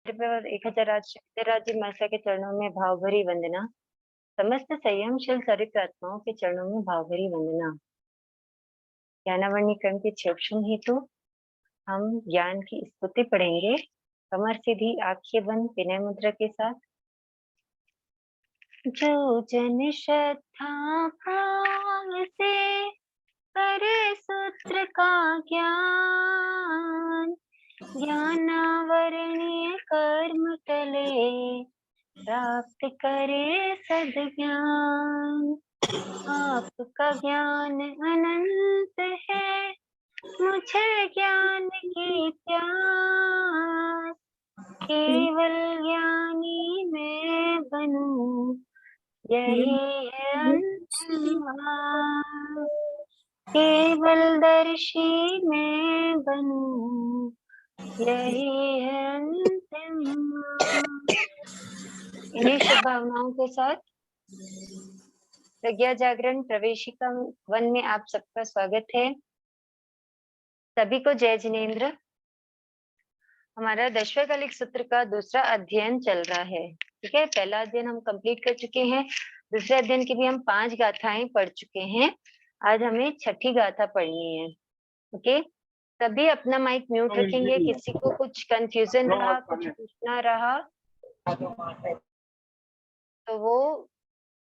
एक हजार राज्य माता के चरणों में भाव भरी वंदना। समस्त संयमशील चरित्र आत्माओं के चरणों में भाव भरी वंदना। ज्ञानावरणी क्रम के क्षण हेतु हम ज्ञान की स्तुति पढ़ेंगे। कमर सीधी, आंखें बंद, विनय मुद्रा के साथ। जो जन श्रद्धा भाव से करे सूत्र का ज्ञान, ज्ञानावरणीय कर्म टले प्राप्त करे सद्ज्ञान। आपका ज्ञान अनंत है, मुझे ज्ञान की प्यास। केवल ज्ञानी मैं बनूं, यही है अंतिम आस। केवल दर्शी मैं बनूं, यही है अंतिम आस। इन्हीं शुभ भावनाओं के साथ प्रज्ञा जागरण प्रवेशिका वन में आप सबका स्वागत है। सभी को जय जिनेन्द्र। हमारा 10वें कलिक सूत्र का दूसरा अध्ययन चल रहा है। ठीक है, पहला अध्ययन हम कंप्लीट कर चुके हैं, दूसरे अध्ययन की भी हम 5 गाथाएं पढ़ चुके हैं। आज हमें 6ठी गाथा पढ़नी है। ओके, सभी अपना माइक म्यूट रखेंगे। किसी को कुछ कंफ्यूजन रहा, कुछ पूछना रहा तो वो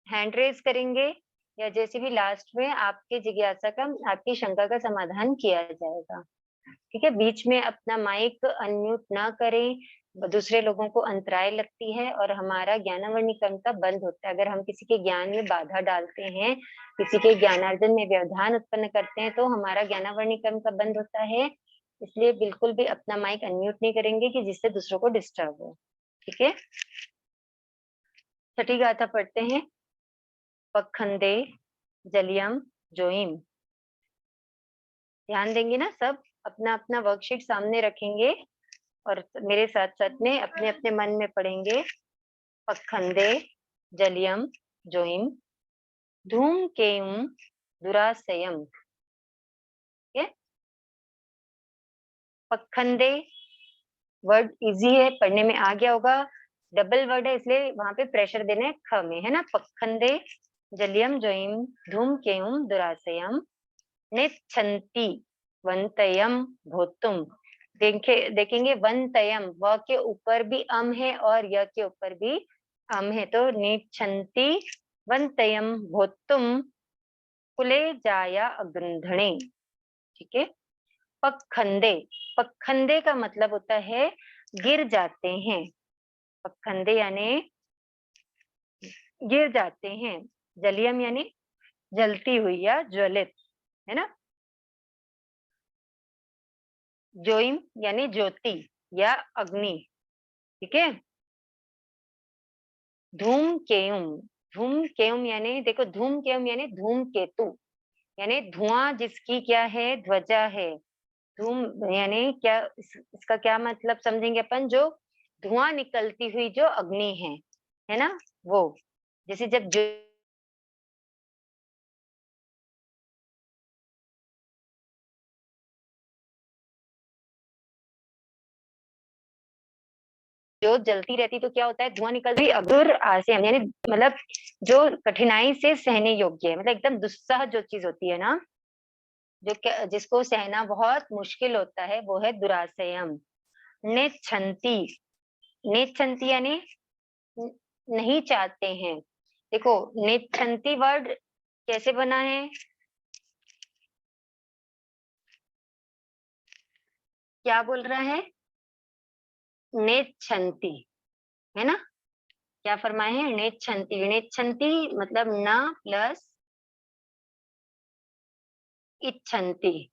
हैंड रेज करेंगे, या जैसे भी लास्ट में आपके जिज्ञासा का, आपकी शंका का समाधान किया जाएगा। ठीक है, बीच में अपना माइक अनम्यूट ना करें, दूसरे लोगों को अंतराय लगती है और हमारा ज्ञानावरणी क्रम का बंद होता है। अगर हम किसी के ज्ञान में बाधा डालते हैं, किसी के ज्ञानार्जन में व्यवधान उत्पन्न करते हैं, तो हमारा ज्ञानावरणी क्रम का बंद होता है। इसलिए बिल्कुल भी अपना माइक अनम्यूट नहीं करेंगे कि जिससे दूसरों को डिस्टर्ब हो। ठीक है, 6ठी गाथा पढ़ते हैं। पखंडे जलियम जोइम। ध्यान देंगे ना, सब अपना अपना वर्कशीट सामने रखेंगे और मेरे साथ साथ में अपने अपने मन में पढ़ेंगे। पखंडे जलियम जोइम धूम केम दुरासयम। पखंडे वर्ड इजी है, पढ़ने में आ गया होगा। डबल वर्ड है इसलिए वहां पे प्रेशर देना है ख में, है ना। पखंडे जलियम जोइम धूम केम दुरासयम निच्छन्ति वंतयम भोतुम। देखेंगे वंतयम, व के ऊपर भी अम है और य के ऊपर भी अम है, तो निच्छन्ति वंतयम भोतुम कुले जाया अगृंधणे। ठीक है, पखंडे, पखंडे का मतलब होता है गिर जाते हैं। पखंडे यानी गिर जाते हैं। जलियम यानी जलती हुई या ज्वलित, है ना। जोइम यानी ज्योति या अग्नि। ठीक है, धूम केम, धूम केम यानी देखो, धूम केम यानी धूम केतु, यानी धुआं जिसकी क्या है, ध्वजा है। धूम यानी क्या, इसका क्या मतलब समझेंगे अपन, जो धुआं निकलती हुई जो अग्नि है ना, वो। जैसे जब जोत जलती रहती तो क्या होता है, धुआं निकलती अधुर आसेम, यानी मतलब जो कठिनाई से सहने योग्य है, मतलब एकदम दुस्सह जो चीज होती है ना, जो जिसको सहना बहुत मुश्किल होता है, वो है दुरासयम। नेच्छन्ति, नेच्छन्ति यानी नहीं चाहते हैं। देखो नेच्छन्ति वर्ड कैसे बना है, क्या बोल रहा है, नेच्छन्ति, है ना। क्या फरमाए हैं, नेच्छन्ति। नेच्छन्ति मतलब न प्लस इच्छन्ति।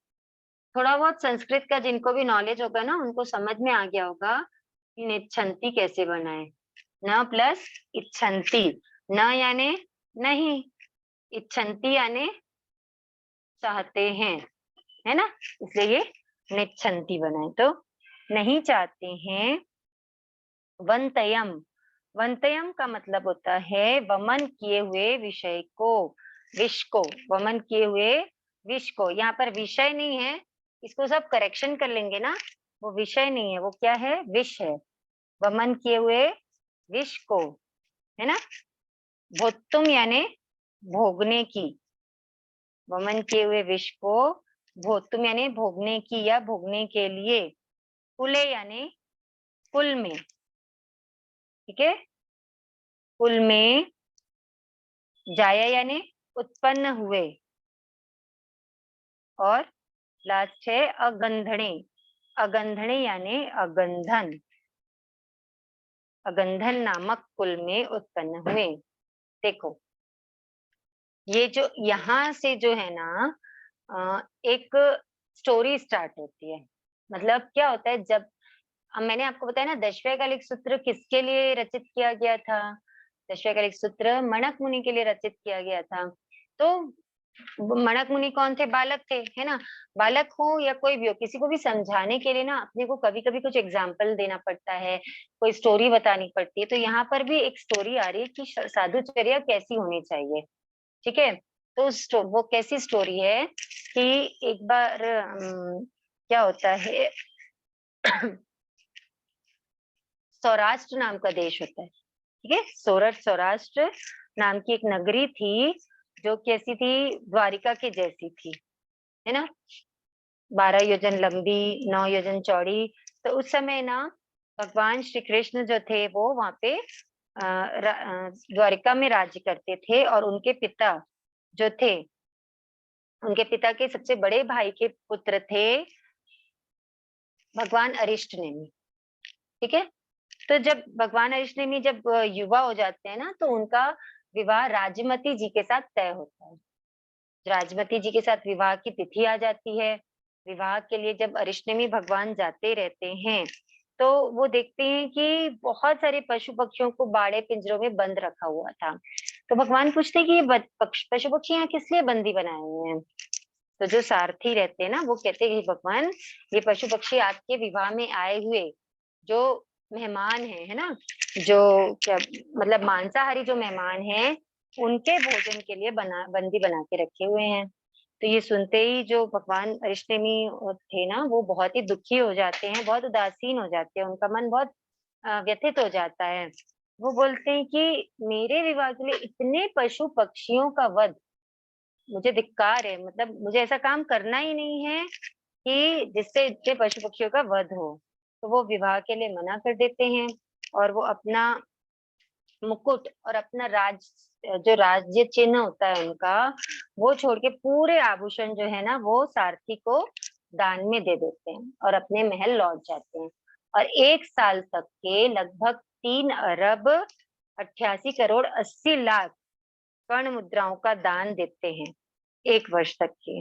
थोड़ा बहुत संस्कृत का जिनको भी नॉलेज होगा ना, उनको समझ में आ गया होगा कि नेच्छन्ति कैसे बना है। न प्लस इच्छन्ति, न यानी नहीं, इच्छन्ति यानी चाहते हैं, है ना, इसलिए ये नेच्छन्ति बना है, तो नहीं चाहते हैं। वंतयम, वंतयम का मतलब होता है वमन किए हुए विषय को, विष को, वमन किए हुए विष को। यहाँ पर विषय नहीं है, इसको सब करेक्शन कर लेंगे ना, वो विषय नहीं है, वो क्या है, विष है। वमन किए हुए विष को, है ना। भोक्तुम यानी भोगने की, वमन किए हुए विष को भोक्तुम यानी भोगने की या भोगने के लिए, कुले यानी कुल में, ठीक है, कुल में, जाया यानी उत्पन्न हुए, और लास्ट है अगंधणे, अगंधणे यानी अगंधन, अगंधन नामक कुल में उत्पन्न हुए। देखो ये जो यहाँ से जो है ना एक स्टोरी स्टार्ट होती है। मतलब क्या होता है, जब मैंने आपको बताया ना दशवैकालिक सूत्र किसके लिए रचित किया गया था, दशवैकालिक सूत्र मणक मुनि के लिए रचित किया गया था। तो मणक मुनि कौन थे, बालक थे, है ना। बालक हो या कोई भी हो, किसी को भी समझाने के लिए ना अपने को कभी कभी कुछ एग्जाम्पल देना पड़ता है, कोई स्टोरी बतानी पड़ती है। तो यहाँ पर भी एक स्टोरी आ रही है कि साधुचर्या कैसी होनी चाहिए, ठीक है। तो वो कैसी स्टोरी है कि एक बार क्या होता है सौराष्ट्र नाम का देश होता है, ठीक है। सौराष्ट्र नाम की एक नगरी थी, जो कैसी थी, द्वारिका के जैसी थी, है ना। 12 योजन लंबी, 9 योजन चौड़ी। तो उस समय ना भगवान श्री कृष्ण जो थे वो वहां पे द्वारिका में राज्य करते थे, और उनके पिता जो थे, उनके पिता के सबसे बड़े भाई के पुत्र थे भगवान अरिष्ट नेमि, ठीक है। तो जब भगवान अरिष्ट नेमि जब युवा हो जाते हैं ना, तो उनका विवाह राजमती जी के साथ तय होता है। राजमती जी के साथ विवाह की तिथि आ जाती है। विवाह के लिए जब अरिष्ट नेमि भगवान जाते रहते हैं, तो वो देखते हैं कि बहुत सारे पशु पक्षियों को बाड़े पिंजरों में बंद रखा हुआ था। तो भगवान पूछते हैं कि ये पशु पक्षी यहाँ किस लिए बंदी बनाए हुए हैं। तो जो सारथी रहते हैं ना, वो कहते हैं कि भगवान ये पशु पक्षी आपके विवाह में आए हुए जो मेहमान है ना, जो क्या मतलब मांसाहारी जो मेहमान हैं, उनके भोजन के लिए बंदी बना के रखे हुए हैं। तो ये सुनते ही जो भगवान अरिष्टनेमी थे ना, वो बहुत ही दुखी हो जाते हैं, बहुत उदासीन हो जाते हैं, उनका मन बहुत व्यथित हो जाता है। वो बोलते हैं कि मेरे विवाह के लिए इतने पशु पक्षियों का वध, मुझे धिक्कार है, मतलब मुझे ऐसा काम करना ही नहीं है कि जिससे इतने पशु पक्षियों का वध हो। तो वो विवाह के लिए मना कर देते हैं, और वो अपना मुकुट और अपना जो राज्य चिन्ह होता है उनका, वो छोड़ के पूरे आभूषण जो है ना, वो सारथी को दान में दे देते हैं और अपने महल लौट जाते हैं। और 1 साल तक के लगभग 3 अरब 88 करोड़ 80 लाख स्वर्ण मुद्राओं का दान देते हैं 1 वर्ष तक के,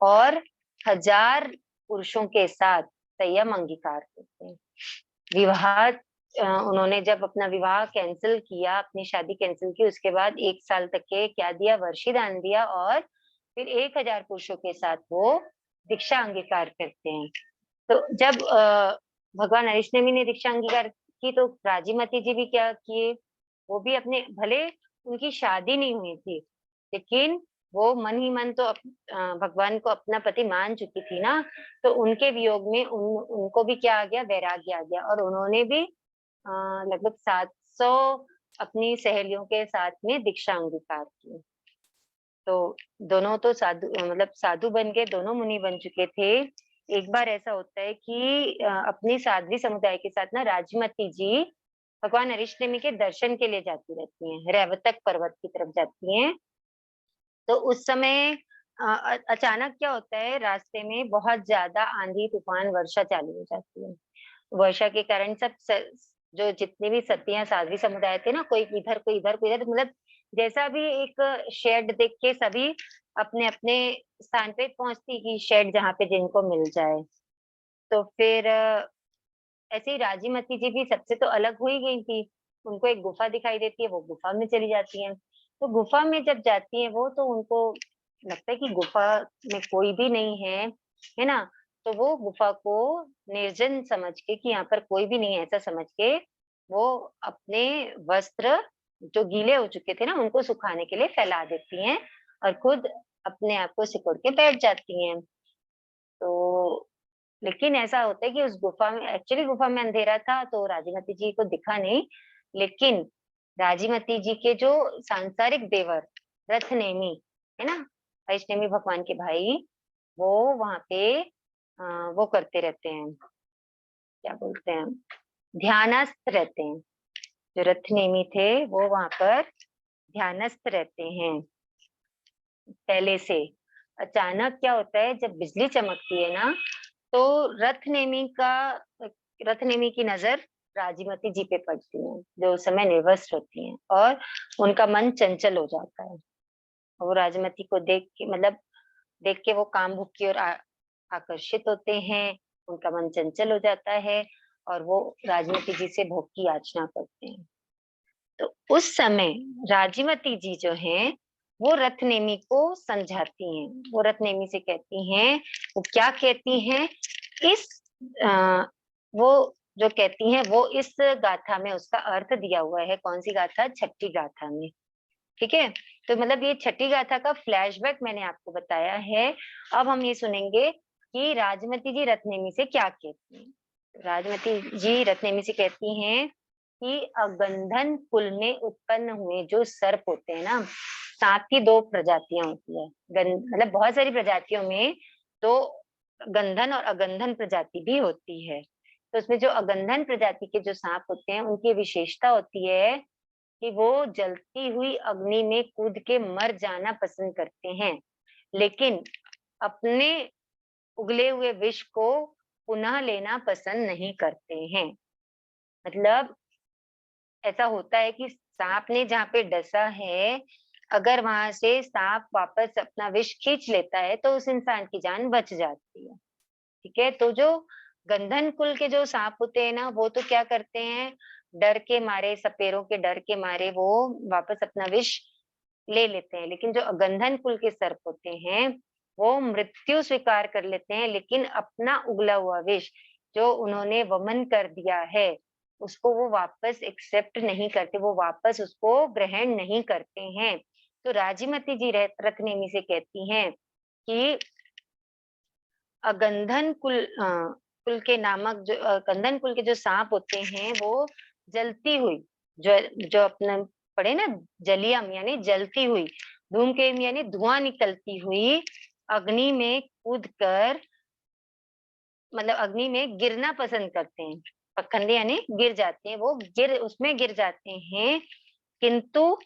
और 1000 पुरुषों के साथ संयम अंगीकार करते हैं। विवाह उन्होंने जब अपना विवाह कैंसिल किया, अपनी शादी कैंसिल की, उसके बाद 1 साल तक के क्या दिया, वर्षी दान दिया, और फिर 1000 पुरुषों के साथ वो दीक्षा अंगीकार करते हैं। तो जब भगवान अरिष्टनेमी ने दीक्षा अंगीकार की, तो राजीमती जी भी क्या किए, वो भी अपने, भले उनकी शादी नहीं हुई थी, लेकिन वो मन ही मन तो भगवान को अपना पति मान चुकी थी ना। तो उनके वियोग में उनको भी क्या आ गया, वैराग्य आ गया, और उन्होंने भी लगभग 700 अपनी सहेलियों के साथ में दीक्षा अंगीकार की। तो दोनों तो साधु, मतलब साधु बन गए, दोनों मुनि बन चुके थे। एक बार ऐसा होता है कि अपनी साध्वी समुदाय के साथ ना राजमती जी भगवान अरिष्टनेमी के दर्शन के लिए जाती रहती हैं, रैवतक पर्वत की तरफ जाती हैं। तो उस समय अचानक क्या होता है, रास्ते में बहुत ज्यादा आंधी तूफान वर्षा चालू हो जाती है। वर्षा के कारण जो जितनी भी सतियां साध्वी समुदाय थे ना, कोई इधर कोई इधर कोई इधर, मतलब जैसा भी एक शेड देख के सभी अपने अपने स्थान पे पहुंचती कि शेड जहाँ पे जिनको मिल जाए। तो फिर ऐसे ही राजीमती जी भी सबसे तो अलग हो ही गई थी। उनको एक गुफा दिखाई देती है, वो गुफा में चली जाती हैं। तो गुफा में जब जाती हैं वो, तो उनको लगता है कि गुफा में कोई भी नहीं है ना। तो वो गुफा को निर्जन समझ के, कि यहाँ पर कोई भी नहीं है ऐसा समझ के, वो अपने वस्त्र जो गीले हो चुके थे ना, उनको सुखाने के लिए फैला देती हैं, और खुद अपने आप को सिकुड़ के बैठ जाती हैं। तो लेकिन ऐसा होता है कि उस गुफा में, एक्चुअली गुफा में अंधेरा था तो राजीमती जी को दिखा नहीं, लेकिन राजीमती जी के जो सांसारिक देवर रथनेमी है ना, वैष्णवी भगवान के भाई, वो वहां पे वो करते रहते हैं, क्या बोलते हैं, ध्यानस्थ रहते हैं। जो रथनेमी थे वो वहां पर ध्यानस्थ रहते हैं पहले से। अचानक क्या होता है, जब बिजली चमकती है ना, तो रथनेमी की नजर राजीमती जी पे पड़ती है, जो उस समय निर्वस्त्र होती हैं, और उनका मन चंचल हो जाता है। वो राजमती को देख के, मतलब देख के वो कामभूख की ओर आकर्षित होते हैं, उनका मन चंचल हो जाता है, और वो राजमती जी से भोग की याचना करते हैं। तो उस समय राजीमती जी जो हैं, वो रथनेमी को समझाती हैं। वो रथनेमी से कहती हैं, वो क्या कहती हैं, इस आ, वो जो कहती हैं वो इस गाथा में उसका अर्थ दिया हुआ है। कौन सी गाथा? छठी गाथा में। ठीक है, तो मतलब ये छठी गाथा का फ्लैशबैक मैंने आपको बताया है। अब हम ये सुनेंगे कि राजमती जी रत्नेमी से क्या कहती हैं। राजमती जी रत्नेमी से कहती हैं कि अगंधन कुल में उत्पन्न हुए जो सर्प होते हैं ना, सांप की दो प्रजातियां होती है। मतलब बहुत सारी प्रजातियों में तो गंधन और अगंधन प्रजाति भी होती है। तो उसमें जो अगंधन प्रजाति के जो सांप होते हैं, उनकी विशेषता होती है कि वो जलती हुई अग्नि में कूद के मर जाना पसंद करते हैं, लेकिन अपने उगले हुए विष को पुनः लेना पसंद नहीं करते हैं। मतलब ऐसा होता है कि सांप ने जहाँ पे डसा है, अगर वहां से सांप वापस अपना विष खींच लेता है तो उस इंसान की जान बच जाती है। ठीक है, तो जो गंधन कुल के जो सांप होते हैं ना, वो तो क्या करते हैं, डर के मारे, सपेरों के डर के मारे वो वापस अपना विष ले लेते हैं। लेकिन जो अगंधन कुल के सर्प होते हैं, वो मृत्यु स्वीकार कर लेते हैं, लेकिन अपना उगला हुआ विष जो उन्होंने वमन कर दिया है, उसको वो वापस एक्सेप्ट नहीं करते, वो वापस उसको ग्रहण नहीं करते हैं। तो राजीमती जी रत्नेमी से कहती हैं कि अगंधन कुल के नामक जो गंधन कुल के जो सांप होते हैं, वो जलती हुई, जो जो अपने पढ़े ना, जलियम यानी जलती हुई, धूमकेम यानी धुआं निकलती हुई अग्नि में कूद कर, मतलब अग्नि में गिरना पसंद करते हैं। पखंडी यानी गिर जाते हैं, वो उसमें गिर जाते हैं, किंतु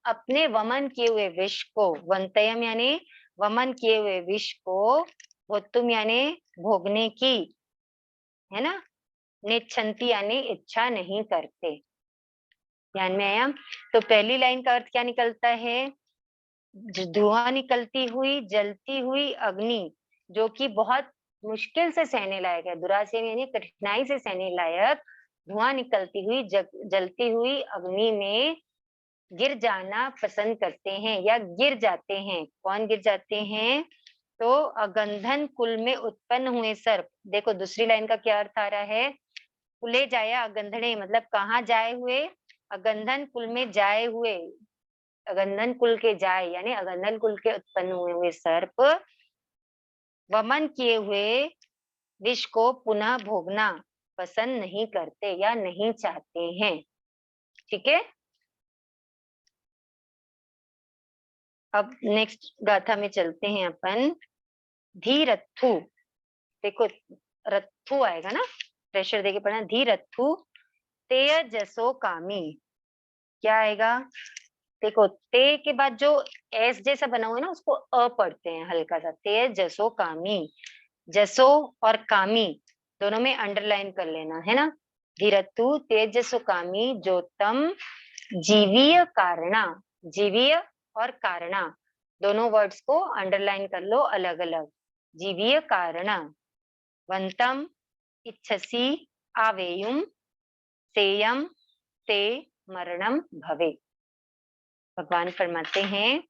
अपने वमन किए हुए विष को, वंतयम यानी वमन किए हुए विष को, भोक्तुम यानी भोगने की, है ना, निच्छन्ति यानी इच्छा नहीं करते। ध्यान में आया? तो पहली लाइन का अर्थ क्या निकलता है, धुआं निकलती हुई जलती हुई अग्नि, जो कि बहुत मुश्किल से सहने लायक है, दुरासेन यानी कठिनाई से सहने लायक धुआं निकलती हुई जलती हुई अग्नि में गिर जाना पसंद करते हैं या गिर जाते हैं। कौन गिर जाते हैं? तो अगंधन कुल में उत्पन्न हुए सर्प। देखो दूसरी लाइन का क्या अर्थ आ रहा है, कुले जाया अगंधने, मतलब कहाँ जाए हुए, अगंधन कुल में जाए हुए, अगंधन कुल के जाए यानी अगंधन कुल के उत्पन्न हुए सर्प वमन किए हुए विष को पुनः भोगना पसंद नहीं करते या नहीं चाहते हैं। ठीक है, अब नेक्स्ट गाथा में चलते हैं अपन। धीरथु, देखो रथु आएगा ना, प्रेशर देके पढ़ना, धीरथु तेजसो कामी। क्या आएगा, देखो ते के बाद जो एस जैसा बना हुआ है ना, उसको अ पढ़ते हैं हल्का सा, तेजसो कामी। जसो और कामी दोनों में अंडरलाइन कर लेना है ना। धीरतु तेजसो कामी ज्योतम जीवीय कारणा, जीवीय और कारणा दोनों वर्ड्स को अंडरलाइन कर लो अलग अलग। जीवीय कारणा, वंतम इच्छसी आवेयुम सेयम ते मरणम भवे। भगवान फरमाते हैं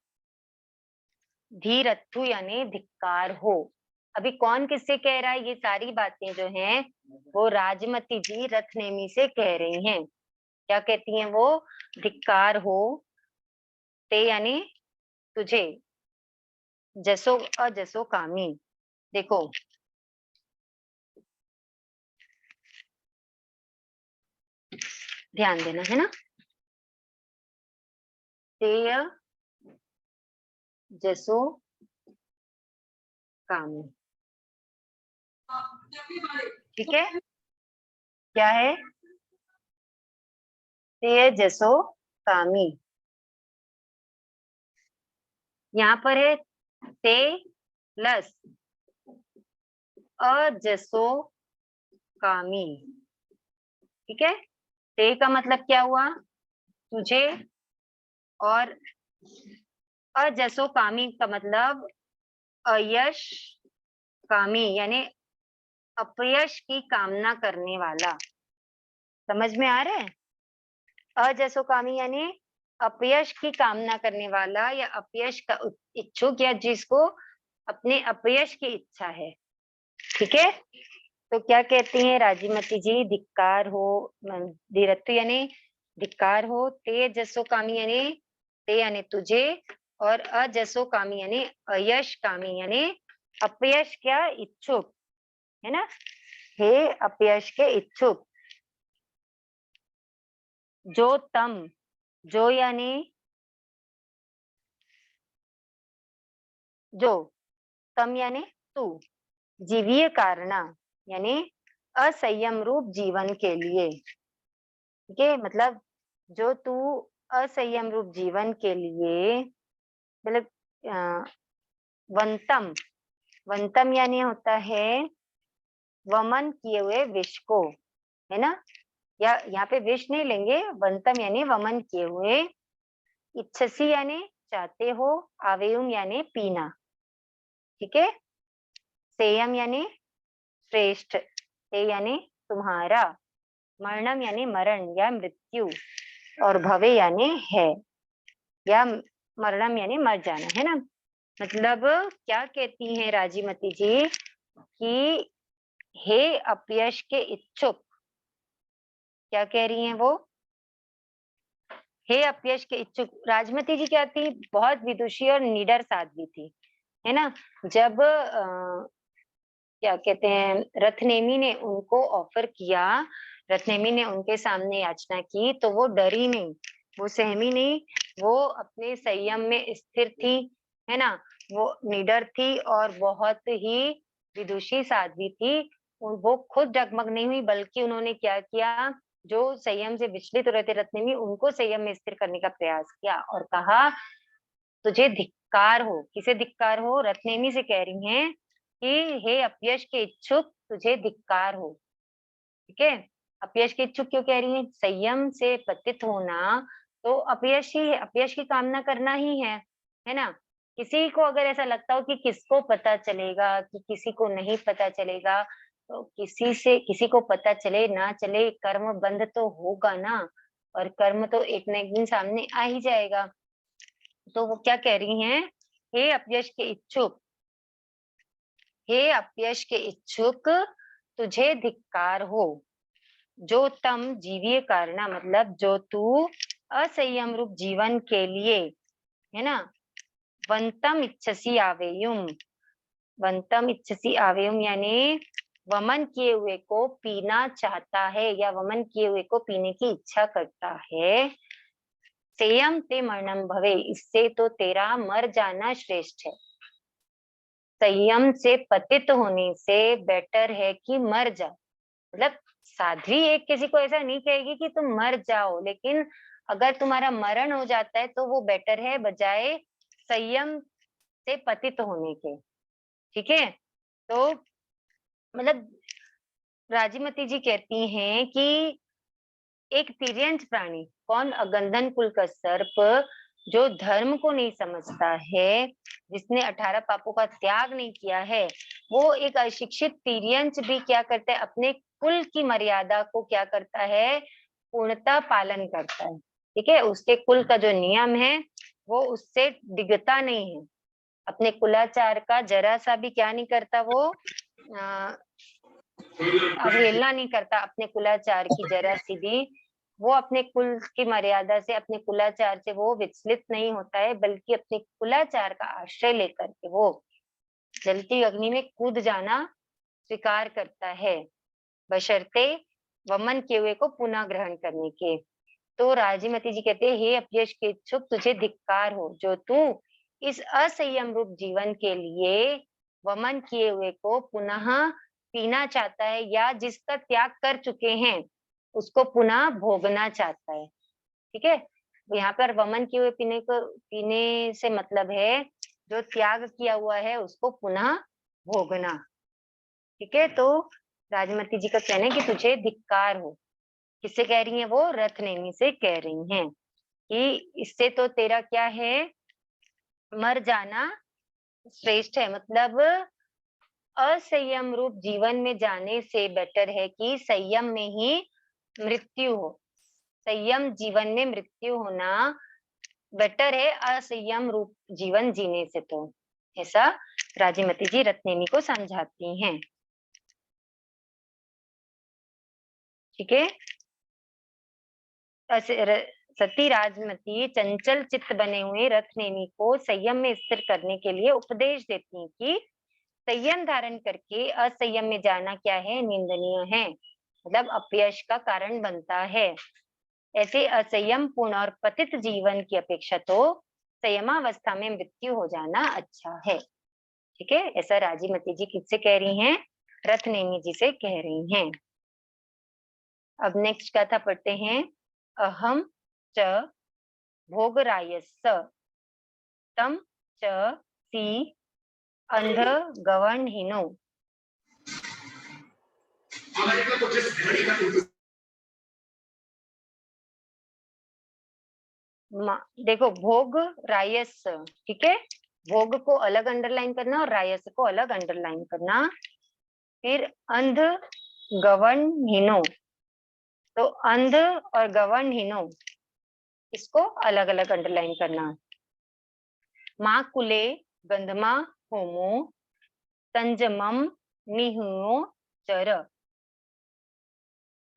धीरथु यानी धिक्कार हो। अभी कौन किससे कह रहा है, ये सारी बातें जो हैं वो राजमती जी रथनेमी से कह रही हैं। क्या कहती हैं वो, धिक्कार हो, ते यानी तुझे, जसो अजसो कामी। देखो ध्यान देना है ना। तेय जसो कामी, ठीक है। क्या है? तेय जसो कामी। यहाँ पर है ते प्लस अजसो कामी, ठीक है। ते का मतलब क्या हुआ? तुझे, और अजसो कामी का मतलब अयश कामी, यानी अपयश की कामना करने वाला। समझ में आ रहा है? अजसो कामी यानी अपयश की कामना करने वाला, या अपयश का इच्छुक, या जिसको अपने अपयश की इच्छा है, ठीक है। तो क्या कहती हैं राजीमती जी? धिक्कार हो, धीरत्व यानी धिक्कार हो, ते जसो कामी यानी ते यानी तुझे, और अजसो कामी यानी अयश कामी यानी अपयश क्या इच्छुक, है ना। हे अपयश के इच्छुक, जो तम, जो यानी जो, तम यानी तू, जीवीय कारणा यानी असंयम रूप जीवन के लिए, ठीक है। मतलब जो तू असंयम रूप जीवन के लिए, मतलब वंतम, वंतम यानी होता है वमन किए हुए विष को, है ना। या यहाँ पे विष नहीं लेंगे, वंतम यानी वमन किए हुए, इच्छसी यानी चाहते हो, आवेयुम यानी पीना, ठीक है। सेयम यानी श्रेष्ठ, ते यानी तुम्हारा, मरणम यानी मरण या मृत्यु, और भवे यानी है, या मरणम यानी मर जाना, है ना। मतलब क्या कहती हैं राजीमती जी कि हे अपयश के इच्छुक, क्या कह रही हैं वो? हे अपयश के इच्छुक। राजमती जी क्या थी? बहुत विदुषी और निडर साध्वी थी, है ना। जब क्या कहते हैं, रथनेमी ने उनको ऑफर किया, रथनेमी ने उनके सामने याचना की, तो वो डरी नहीं, वो सहमी नहीं, वो अपने संयम में स्थिर थी, है ना। वो निडर थी और बहुत ही विदुषी साध्वी थी। वो खुद डगमग नहीं हुई, बल्कि उन्होंने क्या किया, जो संयम से विचलित हो रहे थे रत्नेमी, उनको संयम में स्थिर करने का प्रयास किया और कहा, तुझे धिक्कार हो। किसे धिक्कार हो? रत्नेमी से कह रही हैं कि हे अपयश के इच्छुक, तुझे धिक्कार हो, ठीक है। अपयश के इच्छुक क्यों कह रही है? संयम से पतित होना तो अपयश ही है, अपयश की कामना करना ही है ना। किसी को अगर ऐसा लगता हो कि किसको पता चलेगा, कि किसी को नहीं पता चलेगा, तो किसी को पता चले ना चले, कर्म बंध तो होगा ना, और कर्म तो एक न एक दिन सामने आ ही जाएगा। तो वो क्या कह रही हैं? हे अपयश के इच्छुक, हे अपयश के इच्छुक, तुझे धिक्कार हो, जो तम जीवीय कारणा, मतलब जो तू असंयम रूप जीवन के लिए, है ना, वंतम इच्छसी आवेयुम, वंतम इच्छसी आवेयुम यानी वमन किए हुए को पीना चाहता है, या वमन किए हुए को पीने की इच्छा करता है। सेयम ते मरणम भवे, इससे तो तेरा मर जाना श्रेष्ठ है। संयम से पतित होने से बेटर है कि मर जाओ। मतलब साध्वी एक किसी को ऐसा नहीं कहेगी कि तुम मर जाओ, लेकिन अगर तुम्हारा मरण हो जाता है तो वो बेटर है, बजाय संयम से पतित होने के, ठीक है। तो मतलब राजीमती जी कहती हैं कि एक तिर्यंच प्राणी, कौन? अगंधन कुल का सर्प, जो धर्म को नहीं समझता है, जिसने 18 पापों का त्याग नहीं किया है, वो एक अशिक्षित तिर्यंच भी क्या करता है? अपने कुल की मर्यादा को क्या करता है? पूर्णतः पालन करता है, ठीक है। उसके कुल का जो नियम है वो उससे डिगता नहीं है, अपने कुलाचार का जरा सा भी क्या नहीं करता वो, अवहेलना नहीं करता अपने कुलाचार की जरा सी भी। वो अपने कुल की मर्यादा से, अपने कुलाचार से वो विचलित नहीं होता है, बल्कि अपने कुलाचार का आश्रय लेकर के वो जलती अग्नि में कूद जाना स्वीकार करता है, बशर्ते वमन किए हुए को पुनः ग्रहण करने के। तो राजीमती जी कहते हैं, हे अपयश के इच्छुक, तुझे धिक्कार हो, जो तू इस असंयम रूप जीवन के लिए वमन किए हुए को पुनः पीना चाहता है, या जिसका त्याग कर चुके हैं उसको पुनः भोगना चाहता है। ठीक है, यहाँ पर वमन किए हुए पीने से मतलब है जो त्याग किया हुआ है उसको पुनः भोगना। ठीक है, तो राजमती जी का कहना है कि तुझे धिक्कार हो। किससे कह रही है वो? रथ नेमी से कह रही हैं कि इससे तो तेरा क्या है, मर जाना श्रेष्ठ है। मतलब असंयम रूप जीवन में जाने से बेटर है कि संयम में ही मृत्यु हो। संयम जीवन में मृत्यु होना बेटर है असंयम रूप जीवन जीने से। तो ऐसा राजीमती जी रत्नेमी को समझाती हैं। ठीक है, सती राजमती चंचल चित्त बने हुए रथनेमी को संयम में स्थिर करने के लिए उपदेश देती हैं कि संयम धारण करके असंयम में जाना क्या है, निंदनीय है, मतलब अपयश का कारण बनता है। ऐसे असंयम पूर्ण और पतित जीवन की अपेक्षा तो संयमावस्था में मृत्यु हो जाना अच्छा है। ठीक है, ऐसा राजीमती जी किससे कह रही हैं? रथनेमी जी से कह रही हैं। अब नेक्स्ट कथा पढ़ते हैं। अहम च भोगरायस्स तम च सी अंध गवर्णहीनो। देखो, भोग रायस, ठीक है, भोग को अलग अंडरलाइन करना और रायस को अलग अंडरलाइन करना। फिर अंध गवर्णहीनो, तो अंध और गवर्णहीनो इसको अलग अलग अंडरलाइन करना। माँ कुले गंधमा होमो संजमम निहुओ चर।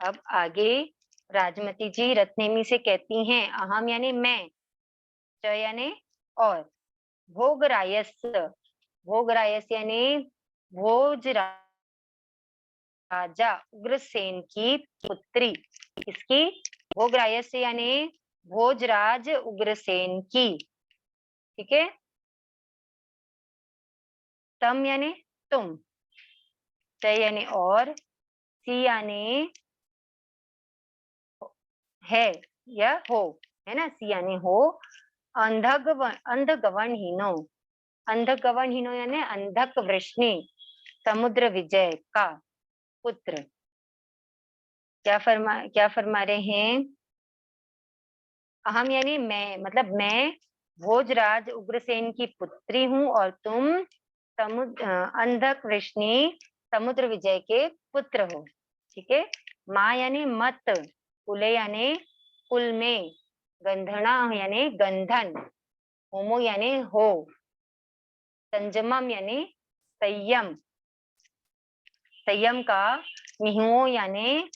अब आगे राजमती जी रत्नेमी से कहती हैं, अहम यानी मैं, च यानी और, भोगरायस, भोगरायस यानी भोज राजा उग्रसेन की पुत्री, इसकी भोगरायस यानी भोजराज उग्रसेन की। ठीक है, तम यानी तुम, च यानी और, सी यानी है या हो, है ना, सी यानी हो। अंधगवर्णहीनो, अंधगवर्णहीनो यानी अंधक वृष्णि समुद्र विजय का पुत्र। क्या फरमा रहे हैं? अहम यानी मैं, मतलब मैं भोजराज उग्रसेन की पुत्री हूँ और तुम अंधक वृष्णि समुद्र विजय के पुत्र हो। ठीक है, माँ यानी मत, कुले यानी कुल में, गंधना यानी गंधन, होमो यानी हो, संजमम यानी संयम, संयम का निहुओ यानी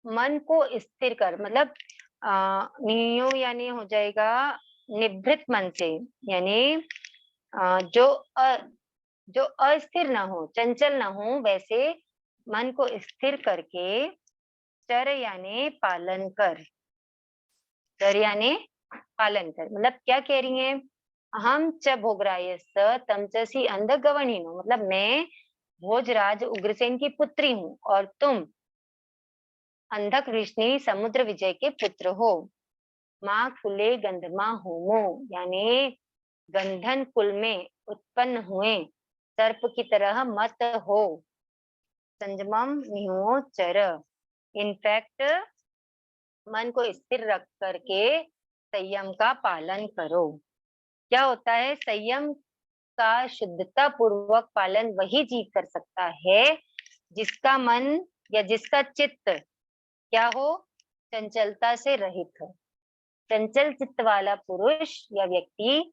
मन को स्थिर कर, मतलब नियो यानी हो जाएगा निभृत मन से, यानी जो अस्थिर ना हो, चंचल ना हो, वैसे मन को स्थिर करके, चर यानी पालन कर, चर यानी पालन कर। मतलब क्या कह रही है? हम च भोगरायस तम च सी अंध गवणिनो, मतलब मैं भोजराज उग्रसेन की पुत्री हूँ और तुम अंधक ऋषि समुद्र विजय के पुत्र हो। माँ कुले गंधमा होमो, यानी गंधन कुल में उत्पन्न हुए सर्प की तरह मत हो। संजमम निहो चर, इनफैक्ट मन को स्थिर रख करके संयम का पालन करो। क्या होता है? संयम का शुद्धता पूर्वक पालन वही जीव कर सकता है जिसका मन या जिसका चित्त क्या हो? चंचलता से रहित हो। चंचल चित्त वाला पुरुष या व्यक्ति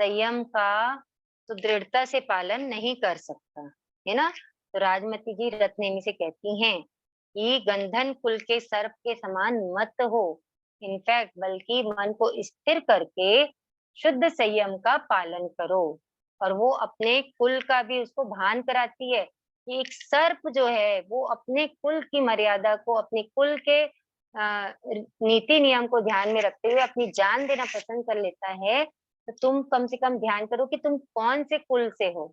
संयम का सुदृढ़ता से पालन नहीं कर सकता, है ना। तो राजमती जी रत्नेमी से कहती हैं कि गंधन कुल के सर्प के समान मत हो, इनफैक्ट बल्कि मन को स्थिर करके शुद्ध संयम का पालन करो। और वो अपने कुल का भी उसको भान कराती है कि एक सर्प जो है वो अपने कुल की मर्यादा को, अपने कुल के नीति नियम को ध्यान में रखते हुए अपनी जान देना पसंद कर लेता है, तो तुम कम से कम ध्यान करो कि तुम कौन से कुल से हो,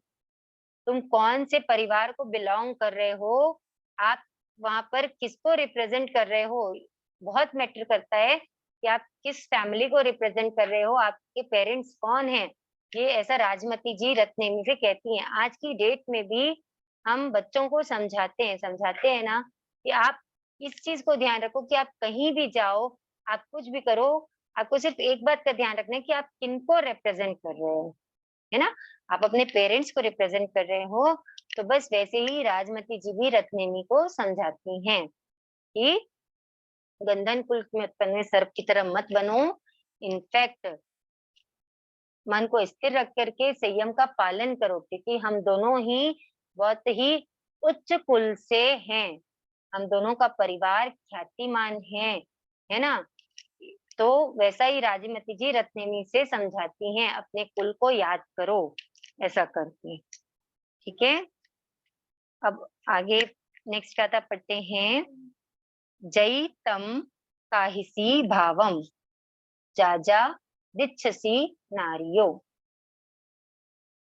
तुम कौन से परिवार को बिलोंग कर रहे हो, आप वहां पर किसको रिप्रेजेंट कर रहे हो। बहुत मैटर करता है कि आप किस फैमिली को रिप्रेजेंट कर रहे हो, आपके पेरेंट्स कौन हैं। ये ऐसा राजमती जी रत्नेमी से कहती हैं। आज की डेट में भी हम बच्चों को समझाते हैं ना कि आप इस चीज को ध्यान रखो कि आप कहीं भी जाओ, आप कुछ भी करो, आपको सिर्फ एक बात का ध्यान रखना है कि आप किनको रिप्रेजेंट कर रहे हो, है ना। आप अपने पेरेंट्स को रिप्रेजेंट कर रहे हो। तो बस वैसे ही राजमती जी भी रत्नेमी को समझाती हैं कि गंधन कुल में उत्पन्न हुए सर्प की तरह मत बनो। इनफैक्ट मन को स्थिर रख करके संयम का पालन करो, क्योंकि हम दोनों ही बहुत ही उच्च कुल से हैं। हम दोनों का परिवार ख्यातिमान है ना। तो वैसा ही राजमती जी रत्नेमी से समझाती हैं, अपने कुल को याद करो ऐसा करके। ठीक है, अब आगे नेक्स्ट गाथा पढ़ते हैं। जय तम काहिसी भावम जाजा दिच्छसी नारियो।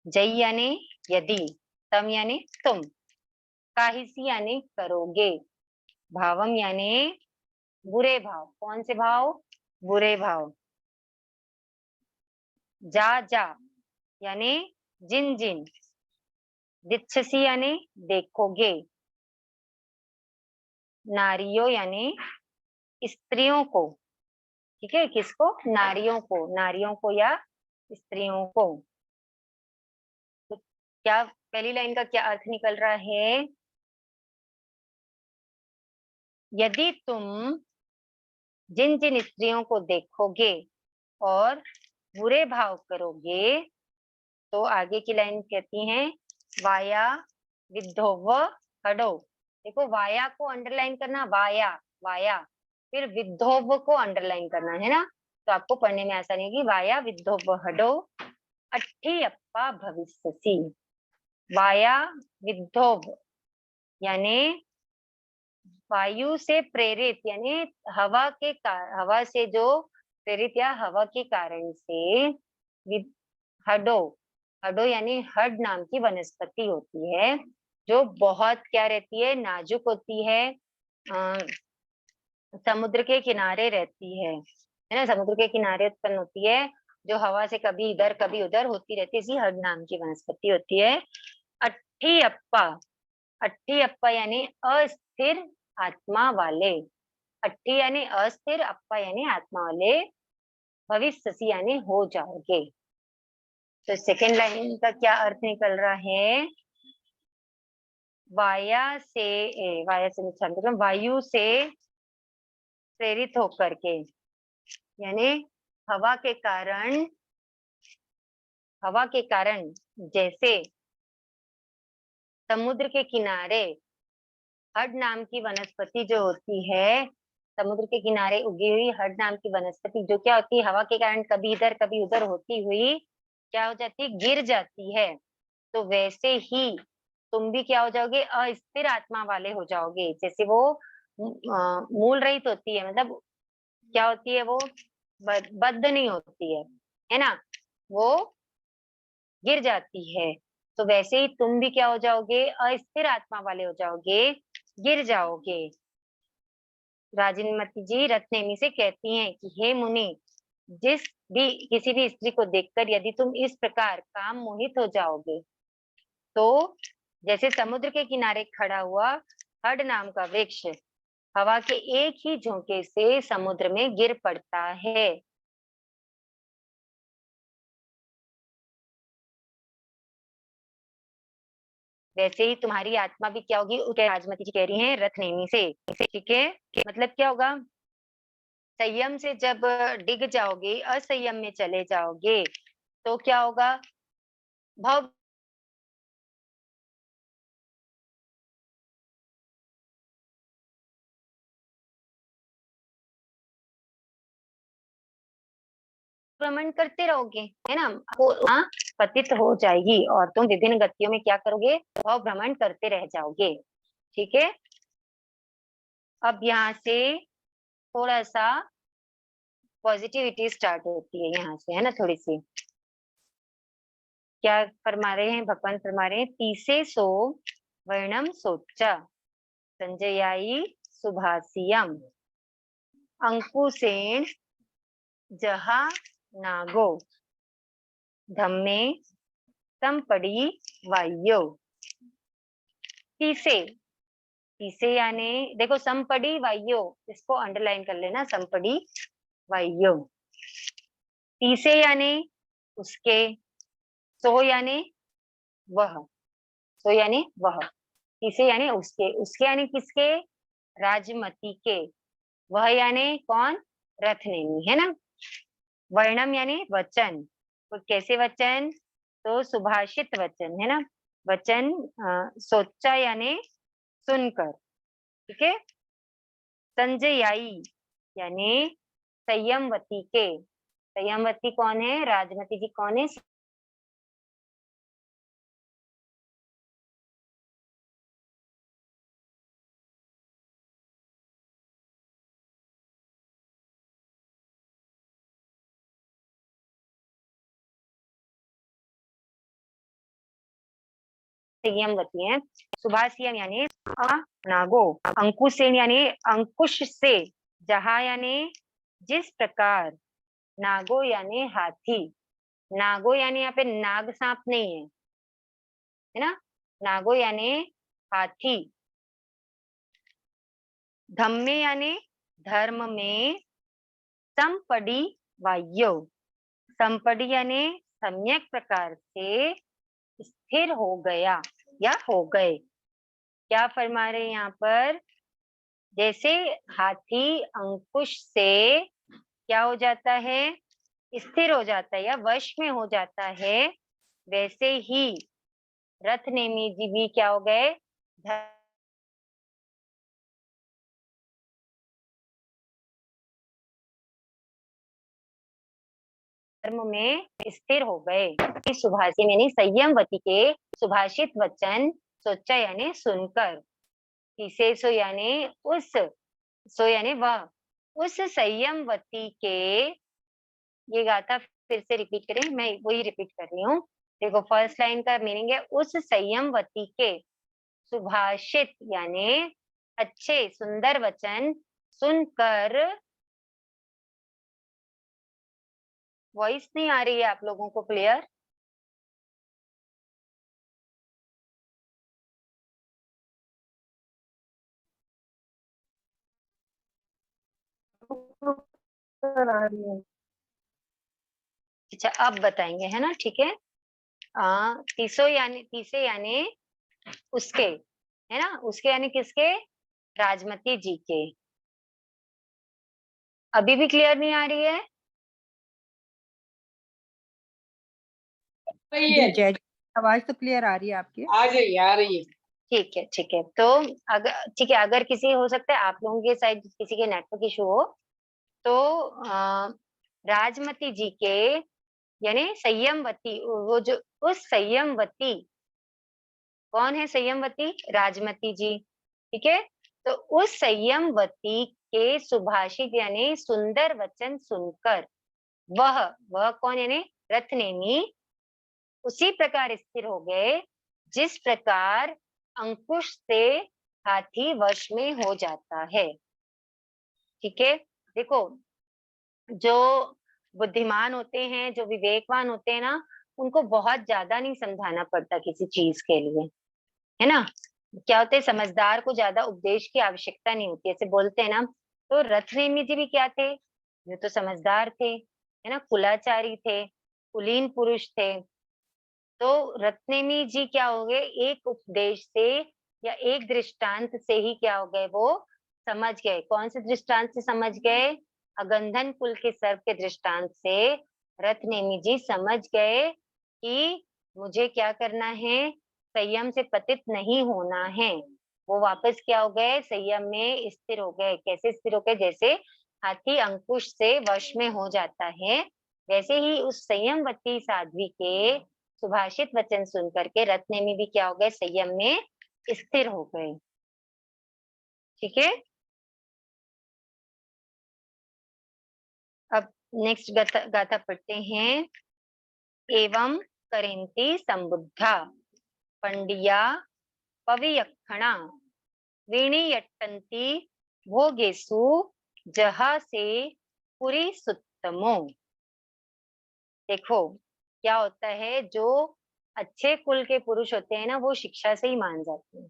जय यानी यदि, तम यानी तुम, काहिसी यानी करोगे, भावम यानी बुरे भाव। कौन से भाव? बुरे भाव। जा जा यानी जिन जिन, दिच्छसी यानी देखोगे, नारियों यानी स्त्रियों को। ठीक है, किसको? नारियों को, नारियों को या स्त्रियों को। तो क्या पहली लाइन का क्या अर्थ निकल रहा है? यदि तुम जिन जिन स्त्रियों को देखोगे और बुरे भाव करोगे, तो आगे की लाइन कहती है वाया विद्धोव हडो। देखो, वाया को अंडरलाइन करना, वाया वाया, फिर विद्धोव को अंडरलाइन करना, है ना। तो आपको पढ़ने में आसानी होगी। वाया विद्धोव हडो अट्ठी अप्पा भविष्यसि। वाया विद्धोव यानी वायु से प्रेरित, यानी हवा से जो प्रेरित या हवा के कारण से हडो, हडो यानी हड नाम की वनस्पति होती है, जो बहुत क्या रहती है, नाजुक होती है, समुद्र के किनारे रहती है ना। समुद्र के किनारे उत्पन्न होती है, जो हवा से कभी इधर कभी उधर होती रहती है, इसी हड नाम की वनस्पति होती है। अट्ठी अप्पा, अट्ठी अप्पा यानी अस्थिर आत्मा वाले। अट्ठी यानी अस्थिर, अप्पा यानी आत्मा वाले, भविष्यसि यानी हो जाओगे। तो सेकेंड लाइन का क्या अर्थ निकल रहा है? वाया से नुकसान कर, वायु से प्रेरित होकर के, यानी हवा के कारण, हवा के कारण जैसे समुद्र के किनारे हड नाम की वनस्पति जो होती है, समुद्र के किनारे उगी हुई हड नाम की वनस्पति जो क्या होती है, हवा के कारण कभी इधर कभी उधर होती हुई क्या हो जाती है, गिर जाती है। तो वैसे ही तुम भी क्या हो जाओगे, अस्थिर आत्मा वाले हो जाओगे। जैसे वो मूल रहित होती है, मतलब क्या होती है वो, बद्ध नहीं होती है ना, वो गिर जाती है। तो वैसे ही तुम भी क्या हो जाओगे, अस्थिर आत्मा वाले हो जाओगे, गिर जाओगे। राजमती जी रत्नेमी से कहती हैं कि हे मुनि, जिस भी किसी भी स्त्री को देखकर यदि तुम इस प्रकार काम मोहित हो जाओगे, तो जैसे समुद्र के किनारे खड़ा हुआ हड नाम का वृक्ष हवा के एक ही झोंके से समुद्र में गिर पड़ता है। वैसे ही तुम्हारी आत्मा भी क्या होगी, राजमती जी कह रही हैं रथनेमी से। ठीक है, मतलब क्या होगा, संयम से जब डिग जाओगे, असंयम में चले जाओगे, तो क्या होगा, भव भ्रमण करते रहोगे, है ना। आपको पतित हो जाएगी और तुम विभिन्न गतियों में क्या करोगे, भव भ्रमण करते रह जाओगे। ठीक है, अब यहाँ से थोड़ा सा पॉजिटिविटी स्टार्ट होती है यहाँ से, है ना, थोड़ी सी। क्या फरमा रहे हैं भगवान, फरमा रहे हैं तीसे सो वर्णम सोचा संजयाई सुभाषियम अंकुशेन जहा नागो धम्मे संपड़ी वायु। तीसे, तीसे यानी देखो संपड़ी वायु, इसको अंडरलाइन कर लेना, संपड़ी वायु। तीसे यानी उसके, सो यानी वह, सो यानी वह, तीसे यानी उसके यानी किसके, राजमती के, वह यानी कौन, रथनेमी, है ना। वर्णम यानी वचन, तो कैसे वचन, तो सुभाषित वचन, है ना, वचन। सोचा यानी सुनकर, ठीक है। संजयाई यानी संयमवती के, संयमवती कौन है, राजमती जी कौन है, संयमवती है। सुभाषियम यानी नागो, अंकुशेन यानी अंकुश से, जहा यानी जिस प्रकार, नागो यानी हाथी, नागो यानी यहाँ पे नाग सांप नहीं है ना, नागो यानी हाथी। धम्मे यानी धर्म में, संपड़ी वायु, संपड़ी यानी सम्यक प्रकार से स्थिर हो गया या हो गए। क्या फरमा रहे हैं यहाँ पर, जैसे हाथी अंकुश से क्या हो जाता है, स्थिर हो जाता है या वश में हो जाता है, वैसे ही रथ नेमी जी भी क्या हो गए, धर्म में स्थिर हो गए। सुभाषित यानी संयमवती के सुभाषित वचन, सोचा यानी सुनकर, किसे सो यानी उस, सो यानी वह, उस संयमवती के, ये गाथा फिर से रिपीट करें, मैं वही रिपीट कर रही हूँ। देखो फर्स्ट लाइन का मीनिंग है उस संयमवती के सुभाषित यानी अच्छे सुंदर वचन सुनकर। वॉइस नहीं आ रही है आप लोगों को क्लियर, आ रही है। अच्छा अब बताएंगे, है ना, ठीक है। तीसे यानी उसके, है ना, उसके यानी किसके, राजमती जी के। अभी भी क्लियर नहीं आ रही है, जी जय, आवाज तो क्लियर आ रही है आपकी, आ रही है। ठीक है ठीक है। तो अगर ठीक है, अगर किसी हो सकता है आप लोगों के साइड किसी के नेटवर्क इशू हो, तो राजमती जी के यानी संयमवती, वो जो उस संयमवती, कौन है संयमवती, राजमती जी, ठीक है। तो उस संयमवती के सुभाषित यानी सुंदर वचन सुनकर वह कौन यानी रथनेमी उसी प्रकार स्थिर हो गए जिस प्रकार अंकुश से हाथी वश में हो जाता है। ठीक है, देखो जो बुद्धिमान होते हैं, जो विवेकवान होते हैं ना, उनको बहुत ज्यादा नहीं समझाना पड़ता किसी चीज के लिए, है ना। क्या होते हैं, समझदार को ज्यादा उपदेश की आवश्यकता नहीं होती, ऐसे बोलते हैं ना। तो रथनेमी जी भी क्या थे, ये तो समझदार थे, है ना, कुलाचारी थे, कुलीन पुरुष थे। तो रत्नेमी जी क्या हो गए, एक उपदेश से या एक दृष्टांत से ही क्या हो गए, वो समझ गए। कौन से दृष्टांत से समझ गए, अगंधन कुल के सर्प के दृष्टांत से रत्नेमी जी समझ गए कि मुझे क्या करना है, संयम से पतित नहीं होना है। वो वापस क्या हो गए, संयम में स्थिर हो गए। कैसे स्थिर हो गए, जैसे हाथी अंकुश से वश में हो जाता है, वैसे ही उस संयमवती साध्वी के सुभाषित वचन सुन करके रत्नेमी भी क्या हो गए, संयम में स्थिर हो गए। ठीक है, अब नेक्स्ट गाथा पढ़ते हैं। एवं करेंति संबुद्धा पंडिया पवियक्षणा वीणीयट्टन्ति भोगेषु जहासे पुरी सुत्तमो। देखो क्या होता है, जो अच्छे कुल के पुरुष होते हैं ना, वो शिक्षा से ही मान जाते हैं,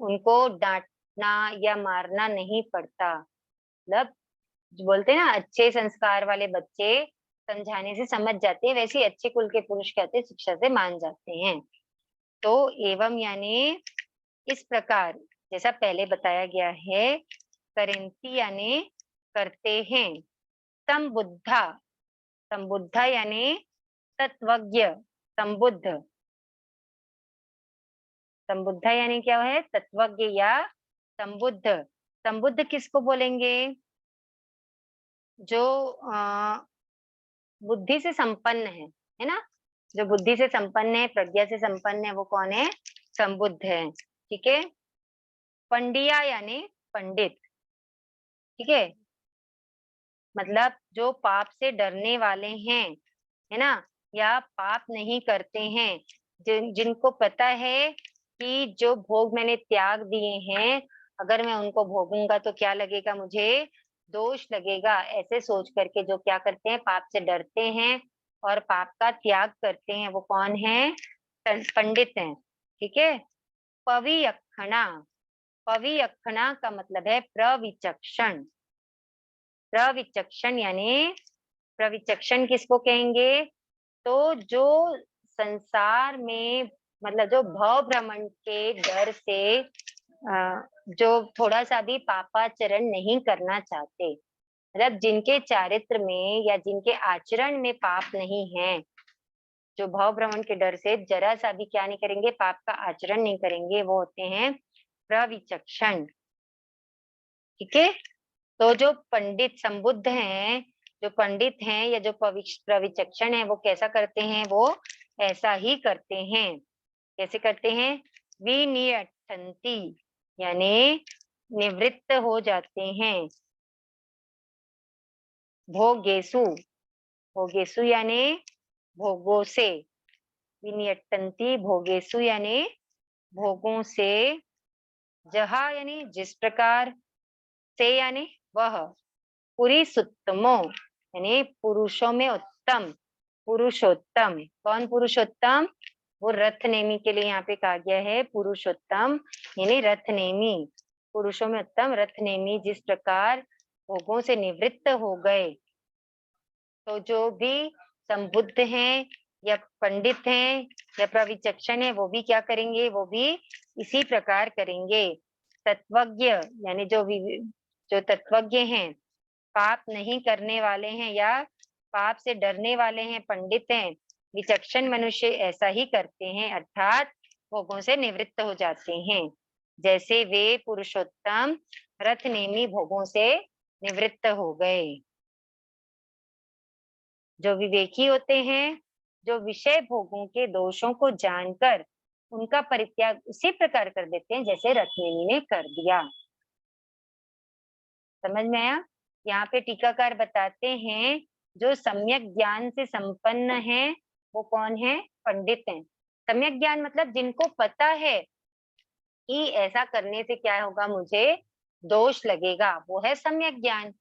उनको डांटना या मारना नहीं पड़ता। मतलब जो बोलते हैं ना, अच्छे संस्कार वाले बच्चे समझाने से समझ जाते हैं, वैसे ही अच्छे कुल के पुरुष कहते हैं शिक्षा से मान जाते हैं। तो एवं यानी इस प्रकार, जैसा पहले बताया गया है, करेंती यानी करते हैं, संबुद्धा, संबुद्धा यानी तत्वज्ञ, संबुद्ध, संबुद्धा यानी क्या है, तत्वज्ञ या संबुद्ध। संबुद्ध किसको बोलेंगे, जो बुद्धि से संपन्न है ना, जो बुद्धि से संपन्न है, प्रज्ञा से संपन्न है, वो कौन है, संबुद्ध है। ठीक है, पंडिया यानी पंडित। ठीक है, मतलब जो पाप से डरने वाले हैं, है ना, या पाप नहीं करते हैं, जिनको पता है कि जो भोग मैंने त्याग दिए हैं, अगर मैं उनको भोगूंगा तो क्या लगेगा, मुझे दोष लगेगा, ऐसे सोच करके जो क्या करते हैं, पाप से डरते हैं और पाप का त्याग करते हैं, वो कौन है, पंडित हैं। ठीक है, पवियक्षणा, पवियक्षणा का मतलब है प्रविचक्षण। प्रविचक्षण यानी, प्रविचक्षण किसको कहेंगे, तो जो संसार में, मतलब जो भव भ्रमण के डर से जो थोड़ा सा भी पापाचरण नहीं करना चाहते, मतलब जिनके चारित्र में या जिनके आचरण में पाप नहीं है, जो भव भ्रमण के डर से जरा सा भी क्या नहीं करेंगे, पाप का आचरण नहीं करेंगे, वो होते हैं प्रविचक्षण। ठीक है, तो जो पंडित संबुद्ध हैं, जो पंडित हैं या जो प्रविचक्षण है, वो कैसा करते हैं, वो ऐसा ही करते हैं। कैसे करते हैं, विनियट्ठन्ति यानी निवृत्त हो जाते हैं, भोगेषु, भोगेषु यानी भोगों से, विनियट्टन्ति भोगेषु यानी भोगों से, जहा यानी जिस प्रकार, से यानी वह, पुरी सुत्तमो यानी पुरुषों में उत्तम, पुरुषोत्तम। कौन पुरुषोत्तम, वो रथ नेमी के लिए यहाँ पे कहा गया है पुरुषोत्तम, यानी रथ नेमी, पुरुषों में उत्तम रथ नेमी, जिस प्रकार भोगों से निवृत्त हो गए। तो जो भी संबुद्ध हैं या पंडित हैं या प्रविचक्षण है, वो भी क्या करेंगे, वो भी इसी प्रकार करेंगे। तत्वज्ञ यानी जो तत्वज्ञ हैं, पाप नहीं करने वाले हैं या पाप से डरने वाले हैं, पंडित हैं, विचक्षण मनुष्य ऐसा ही करते हैं, अर्थात भोगों से निवृत्त हो जाते हैं, जैसे वे पुरुषोत्तम रथ नेमी भोगों से निवृत्त हो गए। जो विवेकी होते हैं, जो विषय भोगों के दोषों को जानकर उनका परित्याग उसी प्रकार कर देते हैं जैसे रत्नेमी ने कर दिया। समझ में आया? यहाँ पे टीकाकार बताते हैं, जो सम्यक ज्ञान से संपन्न है वो कौन है, पंडित हैं। सम्यक ज्ञान मतलब जिनको पता है कि ऐसा करने से क्या होगा, मुझे दोष लगेगा, वो है सम्यक ज्ञान।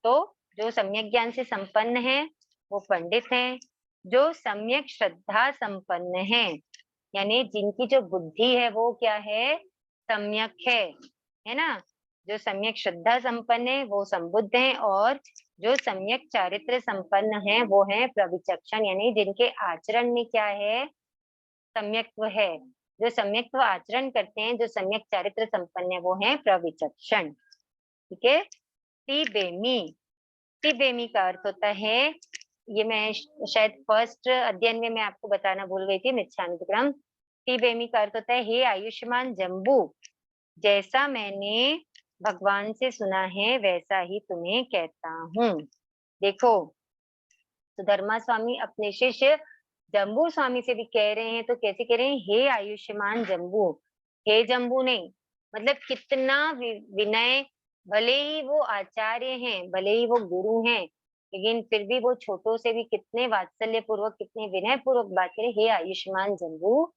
तो जो सम्यक ज्ञान से संपन्न है वो पंडित हैं। जो सम्यक श्रद्धा संपन्न है, यानी जिनकी जो बुद्धि है वो क्या है, सम्यक है ना, जो सम्यक श्रद्धा संपन्न है वो संबुद्ध हैं, और जो सम्यक चारित्र संपन्न है वो है प्रविचक्षण, यानी जिनके आचरण में क्या है, सम्यक्त्व है। जो सम्यक्त्व आचरण करते हैं, जो सम्यक चारित्र संपन्न है, वो है प्रविचक्षण। ठीक है, तिबेमी, तिबेमी का अर्थ होता है, ये मैं शायद फर्स्ट अध्ययन में मैं आपको बताना भूल गई थी, मिच्छामित्रम। तिबेमी का अर्थ होता है, हे आयुष्मान जम्बू, जैसा मैंने भगवान से सुना है वैसा ही तुम्हें कहता हूँ। देखो, सुधर्मा स्वामी अपने शिष्य जम्बू स्वामी से भी कह रहे हैं तो कैसे कह रहे हैं, हे आयुष्मान जम्बू, हे जम्बू नहीं, मतलब कितना विनय, भले ही वो आचार्य हैं, भले ही वो गुरु हैं, लेकिन फिर भी वो छोटों से भी कितने वात्सल्य पूर्वक, कितने विनय पूर्वक बात करें, हे आयुष्मान जम्बू,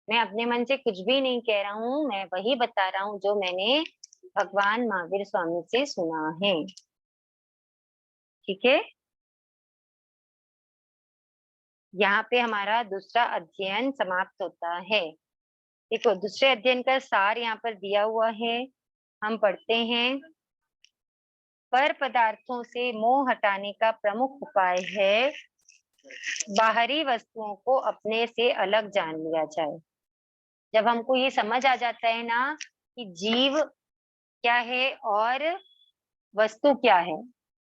मैं अपने मन से कुछ भी नहीं कह रहा हूँ, मैं वही बता रहा हूँ जो मैंने भगवान महावीर स्वामी से सुना है। ठीक है, यहाँ पे हमारा दूसरा अध्ययन समाप्त होता है। देखो दूसरे अध्ययन का सार यहाँ पर दिया हुआ है, हम पढ़ते हैं। पर पदार्थों से मोह हटाने का प्रमुख उपाय है बाहरी वस्तुओं को अपने से अलग जान लिया जाए। जब हमको ये समझ आ जाता है ना कि जीव क्या है और वस्तु क्या है,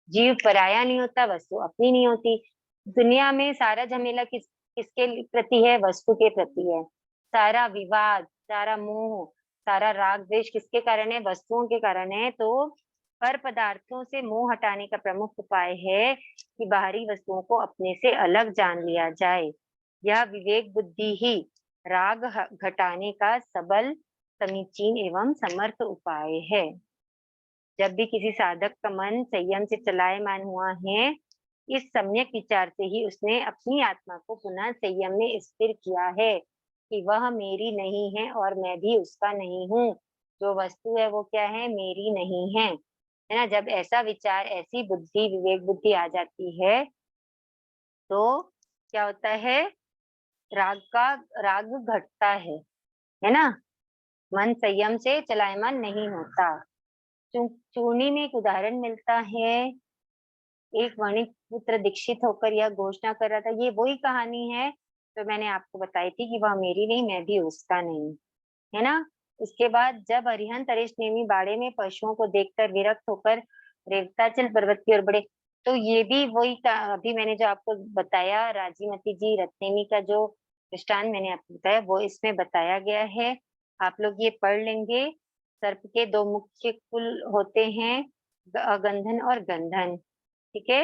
जीव पराया नहीं होता, वस्तु अपनी नहीं होती। दुनिया में सारा झमेला किसके प्रति है, वस्तु के प्रति है। सारा विवाद, सारा मोह, सारा राग द्वेष किसके कारण है, वस्तुओं के कारण है। तो पर पदार्थों से मोह हटाने का प्रमुख उपाय है कि बाहरी वस्तुओं को अपने से अलग जान लिया जाए। यह विवेक बुद्धि ही राग घटाने का सबल, समीचीन एवं समर्थ उपाय है। जब भी किसी साधक का मन संयम से चलायमान हुआ है, इस सम्यक विचार से ही उसने अपनी आत्मा को पुनः संयम में स्थिर किया है कि वह मेरी नहीं है और मैं भी उसका नहीं हूँ। जो वस्तु है वो क्या है, मेरी नहीं है ना। जब ऐसा विचार, ऐसी बुद्धि, विवेक बुद्धि आ जाती है तो क्या होता है, राग घटता है ना। मन संयम से चलायमान नहीं होता। चूर्णी में एक उदाहरण मिलता है, एक वणिक पुत्र दीक्षित होकर यह घोषणा कर रहा था, ये वही कहानी है तो मैंने आपको बताई थी कि वह मेरी नहीं, मैं भी उसका नहीं, है ना। उसके बाद जब अरिहंत अरिष्ट नेमी बाड़े में पशुओं को देखकर विरक्त होकर रेवताचल पर्वत की ओर बढ़े, तो ये भी वही अभी मैंने जो आपको बताया, राजीमती जी रत्नेमी का जो दृष्टांत मैंने आपको बताया वो इसमें बताया गया है। आप लोग ये पढ़ लेंगे। सर्प के दो मुख्य कुल होते हैं, गंधन और गंधन। ठीक है,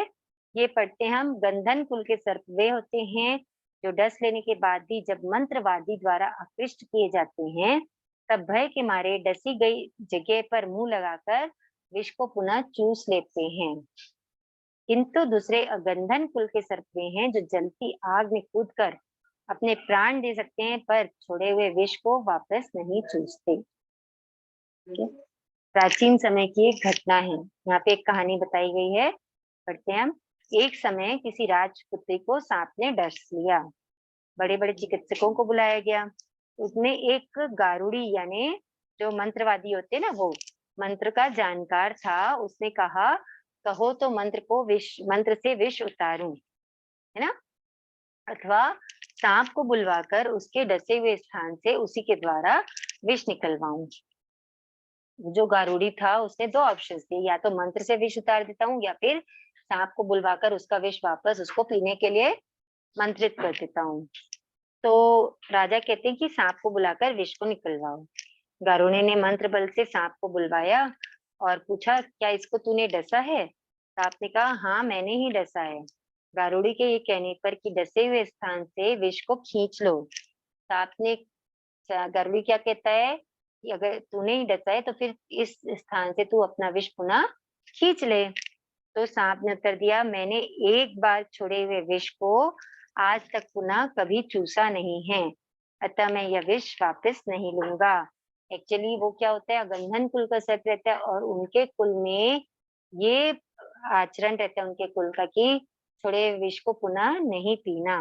ये पढ़ते हम। गंधन कुल के सर्प वे होते हैं जो डस लेने के बाद भी जब मंत्रवादी द्वारा आकृष्ट किए जाते हैं, तब भय के मारे डसी गई जगह पर मुंह लगाकर विष को पुनः चूस लेते हैं। किंतु दूसरे अगंधन कुल के सर्प वे हैं जो जलती आग में कूदकर अपने प्राण दे सकते हैं, पर छोड़े हुए विष को वापस नहीं चूसते। प्राचीन समय की एक घटना है, यहाँ पे एक कहानी बताई गई है, पढ़ते हैं हम। एक समय किसी राजपुत्री को सांप ने डस लिया। बड़े बड़े चिकित्सकों को बुलाया गया। उसमें एक गारुड़ी यानी जो मंत्रवादी होते ना, वो मंत्र का जानकार था। उसने कहा, कहो तो मंत्र से विष उतारूं, है ना, अथवा सांप को बुलवाकर उसके डसे हुए स्थान से उसी के द्वारा विष निकलवाऊं। जो गारुड़ी था उसने दो ऑप्शन दिए, या तो मंत्र से विष उतार देता हूँ या फिर सांप को बुलवाकर उसका विष वापस उसको पीने के लिए मंत्रित कर देता हूँ। तो राजा कहते हैं कि सांप को बुलाकर विष को निकलवाओ। गारुड़ी ने मंत्र बल से सांप को बुलवाया और पूछा, क्या इसको तूने डसा है? सांप ने कहा, हाँ मैंने ही डसा है। गारुड़ी के ये कहने पर कि डसे हुए स्थान से विष को खींच लो। सांप ने, गारुड़ी क्या कहता है कि अगर तूने ही डसा है तो फिर इस स्थान से तू अपना विष पुनः खींच ले। तो सांप ने उत्तर दिया, मैंने एक बार छोड़े हुए विष को आज तक पुनः कभी चूसा नहीं है, अतः मैं यह विष वापस नहीं लूंगा। एक्चुअली वो क्या होता है, अगंधन कुल का सर्प रहता है और उनके कुल में ये आचरण रहता है उनके कुल का कि छोड़े हुए विष को पुनः नहीं पीना।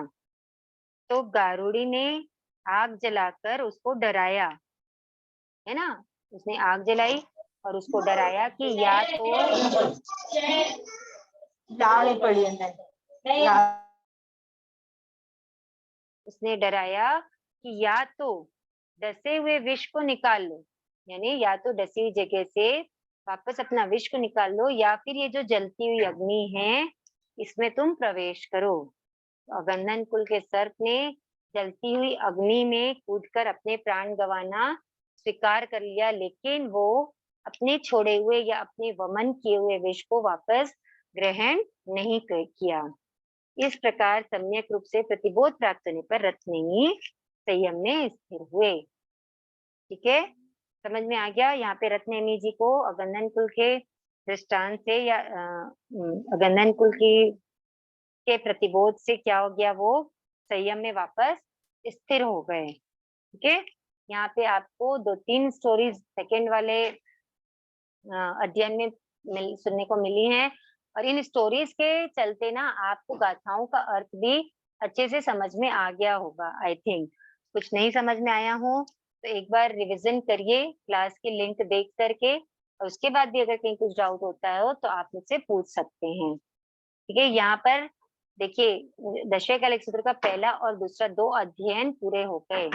तो गारुड़ी ने आग जलाकर उसको डराया, है ना। उसने आग जलाई और उसको डराया कि या तो उसने डराया कि या तो डसे हुए विष को निकाल लो, यानी या तो डसी हुई जगह से वापस अपना विष को निकाल लो, या फिर ये जो जलती हुई अग्नि है इसमें तुम प्रवेश करो। तो अगंधन कुल के सर्प ने जलती हुई अग्नि में कूदकर अपने प्राण गंवाना स्वीकार कर लिया, लेकिन वो अपने छोड़े हुए या अपने वमन किए हुए विष को वापस ग्रहण नहीं किया। इस प्रकार सम्यक रूप से प्रतिबोध प्राप्त होने पर रत्नेमी संयम में स्थिर हुए। ठीक है, समझ में आ गया। यहाँ पे रत्नेमी जी को अगंधन कुल के दृष्टांत से या अगंधन कुल की के प्रतिबोध से क्या हो गया, वो संयम में वापस स्थिर हो गए। ठीक है, यहाँ पे आपको 2-3 स्टोरीज सेकेंड वाले अध्ययन में सुनने को मिली हैं, और इन स्टोरीज के चलते ना आपको गाथाओं का अर्थ भी अच्छे से समझ में आ गया होगा। आई थिंक कुछ नहीं समझ में आया हो तो एक बार रिवीजन करिए क्लास की लिंक देख करके, और उसके बाद भी अगर कहीं कुछ डाउट होता हो तो आप मुझसे पूछ सकते हैं। ठीक है, यहाँ पर देखिए 10वें कलिक सूत्र का पहला और दूसरा 2 अध्ययन पूरे हो गए।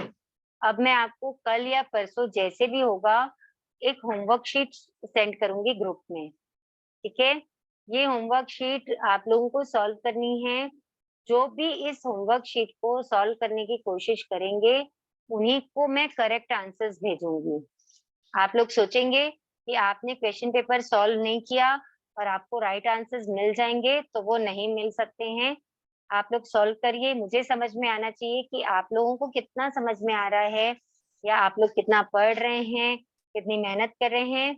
अब मैं आपको कल या परसों जैसे भी होगा एक होमवर्क शीट सेंड करूंगी ग्रुप में। ठीक है, ये होमवर्क शीट आप लोगों को सॉल्व करनी है। जो भी इस होमवर्क शीट को सॉल्व करने की कोशिश करेंगे उन्हीं को मैं करेक्ट आंसर्स भेजूंगी। आप लोग सोचेंगे कि आपने क्वेश्चन पेपर सॉल्व नहीं किया और आपको राइट आंसर्स मिल जाएंगे, तो वो नहीं मिल सकते हैं। आप लोग सॉल्व करिए, मुझे समझ में आना चाहिए कि आप लोगों को कितना समझ में आ रहा है, या आप लोग कितना पढ़ रहे हैं, कितनी मेहनत कर रहे हैं।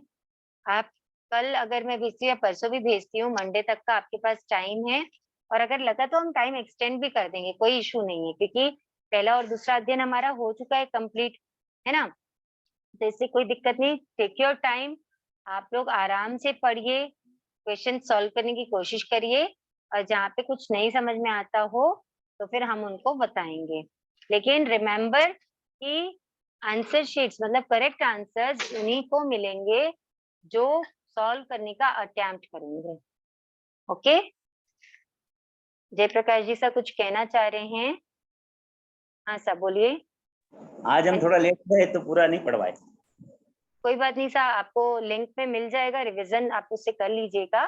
आप कल अगर मैं भेजती हूँ या परसों भी भेजती हूँ, मंडे तक का आपके पास टाइम है, और अगर लगा तो हम टाइम एक्सटेंड भी कर देंगे, कोई इशू नहीं है, क्योंकि पहला और दूसरा अध्ययन हमारा हो चुका है कंप्लीट, है ना। तो इससे कोई दिक्कत नहीं, टेक योर टाइम, आप लोग आराम से पढ़िए, क्वेश्चन सॉल्व करने की कोशिश करिए, और जहाँ पे कुछ नहीं समझ में आता हो तो फिर हम उनको बताएंगे। लेकिन रिमेम्बर कि आंसर शीट्स मतलब करेक्ट आंसर्स उन्हीं को मिलेंगे जो सॉल्व करने का अटेम्प्ट करेंगे। ओके, जयप्रकाश जी सर कुछ कहना चाह रहे हैं? हाँ सर बोलिए। आज हम थोड़ा लेट गए तो पूरा नहीं पढ़वाए। कोई बात नहीं सर, आपको लिंक में मिल जाएगा, रिवीजन आप उससे कर लीजिएगा,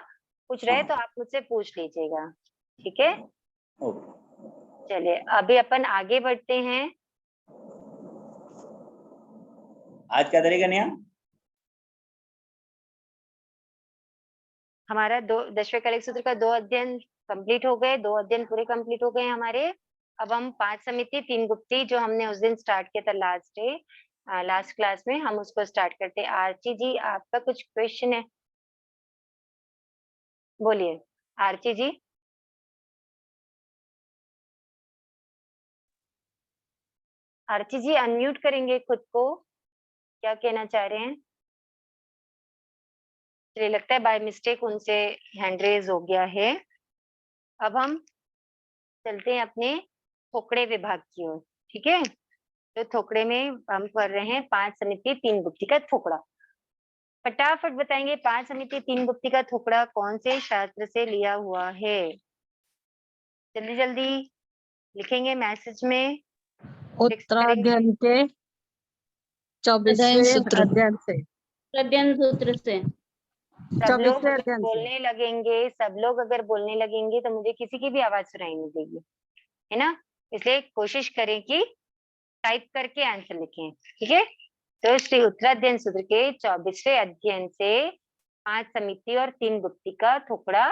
कुछ रहे तो आप मुझसे पूछ लीजिएगा। ठीक है, चलिए अभी अपन आगे बढ़ते हैं। आज क्या तरीका नहीं? हमारा 10वें कलिक सूत्र का 2 अध्ययन कंप्लीट हो गए, 2 अध्ययन पूरे कंप्लीट हो गए हमारे। अब हम 5 समिति 3 गुप्ती जो हमने उस दिन स्टार्ट किया था लास्ट डे, लास्ट क्लास में, हम उसको स्टार्ट करते हैं। आरती जी आपका कुछ क्वेश्चन है, बोलिए आरती जी। आरती जी अनम्यूट करेंगे खुद को, क्या कहना चाह रहे हैं? मुझे लगता है बाय मिस्टेक उनसे हैंड रेज हो गया है। अब हम चलते हैं अपने थोकड़े विभाग की ओर। ठीक है, तो थोकड़े में हम कर रहे हैं 5 समिति 3 गुप्ती का थोकड़ा। फटाफट बताएंगे 5 समिति 3 गुप्ती का थोकड़ा कौन से शास्त्र से लिया हुआ है? जल्दी जल्दी लिखेंगे मैसेज में, उत्तराध्ययन के 24वें अध्ययन से। अध्ययन सूत्र से। सब लोग 24वें अगर अध्ययन से। बोलने लगेंगे, सब लोग अगर बोलने लगेंगे तो मुझे किसी की भी आवाज सुनाई नहीं देगी, है ना। इसलिए कोशिश करें कि टाइप करके आंसर लिखें। ठीक है, तो श्री उत्तराध्ययन सूत्र के 24वें अध्ययन से 5 समिति और 3 गुप्ती का थोकड़ा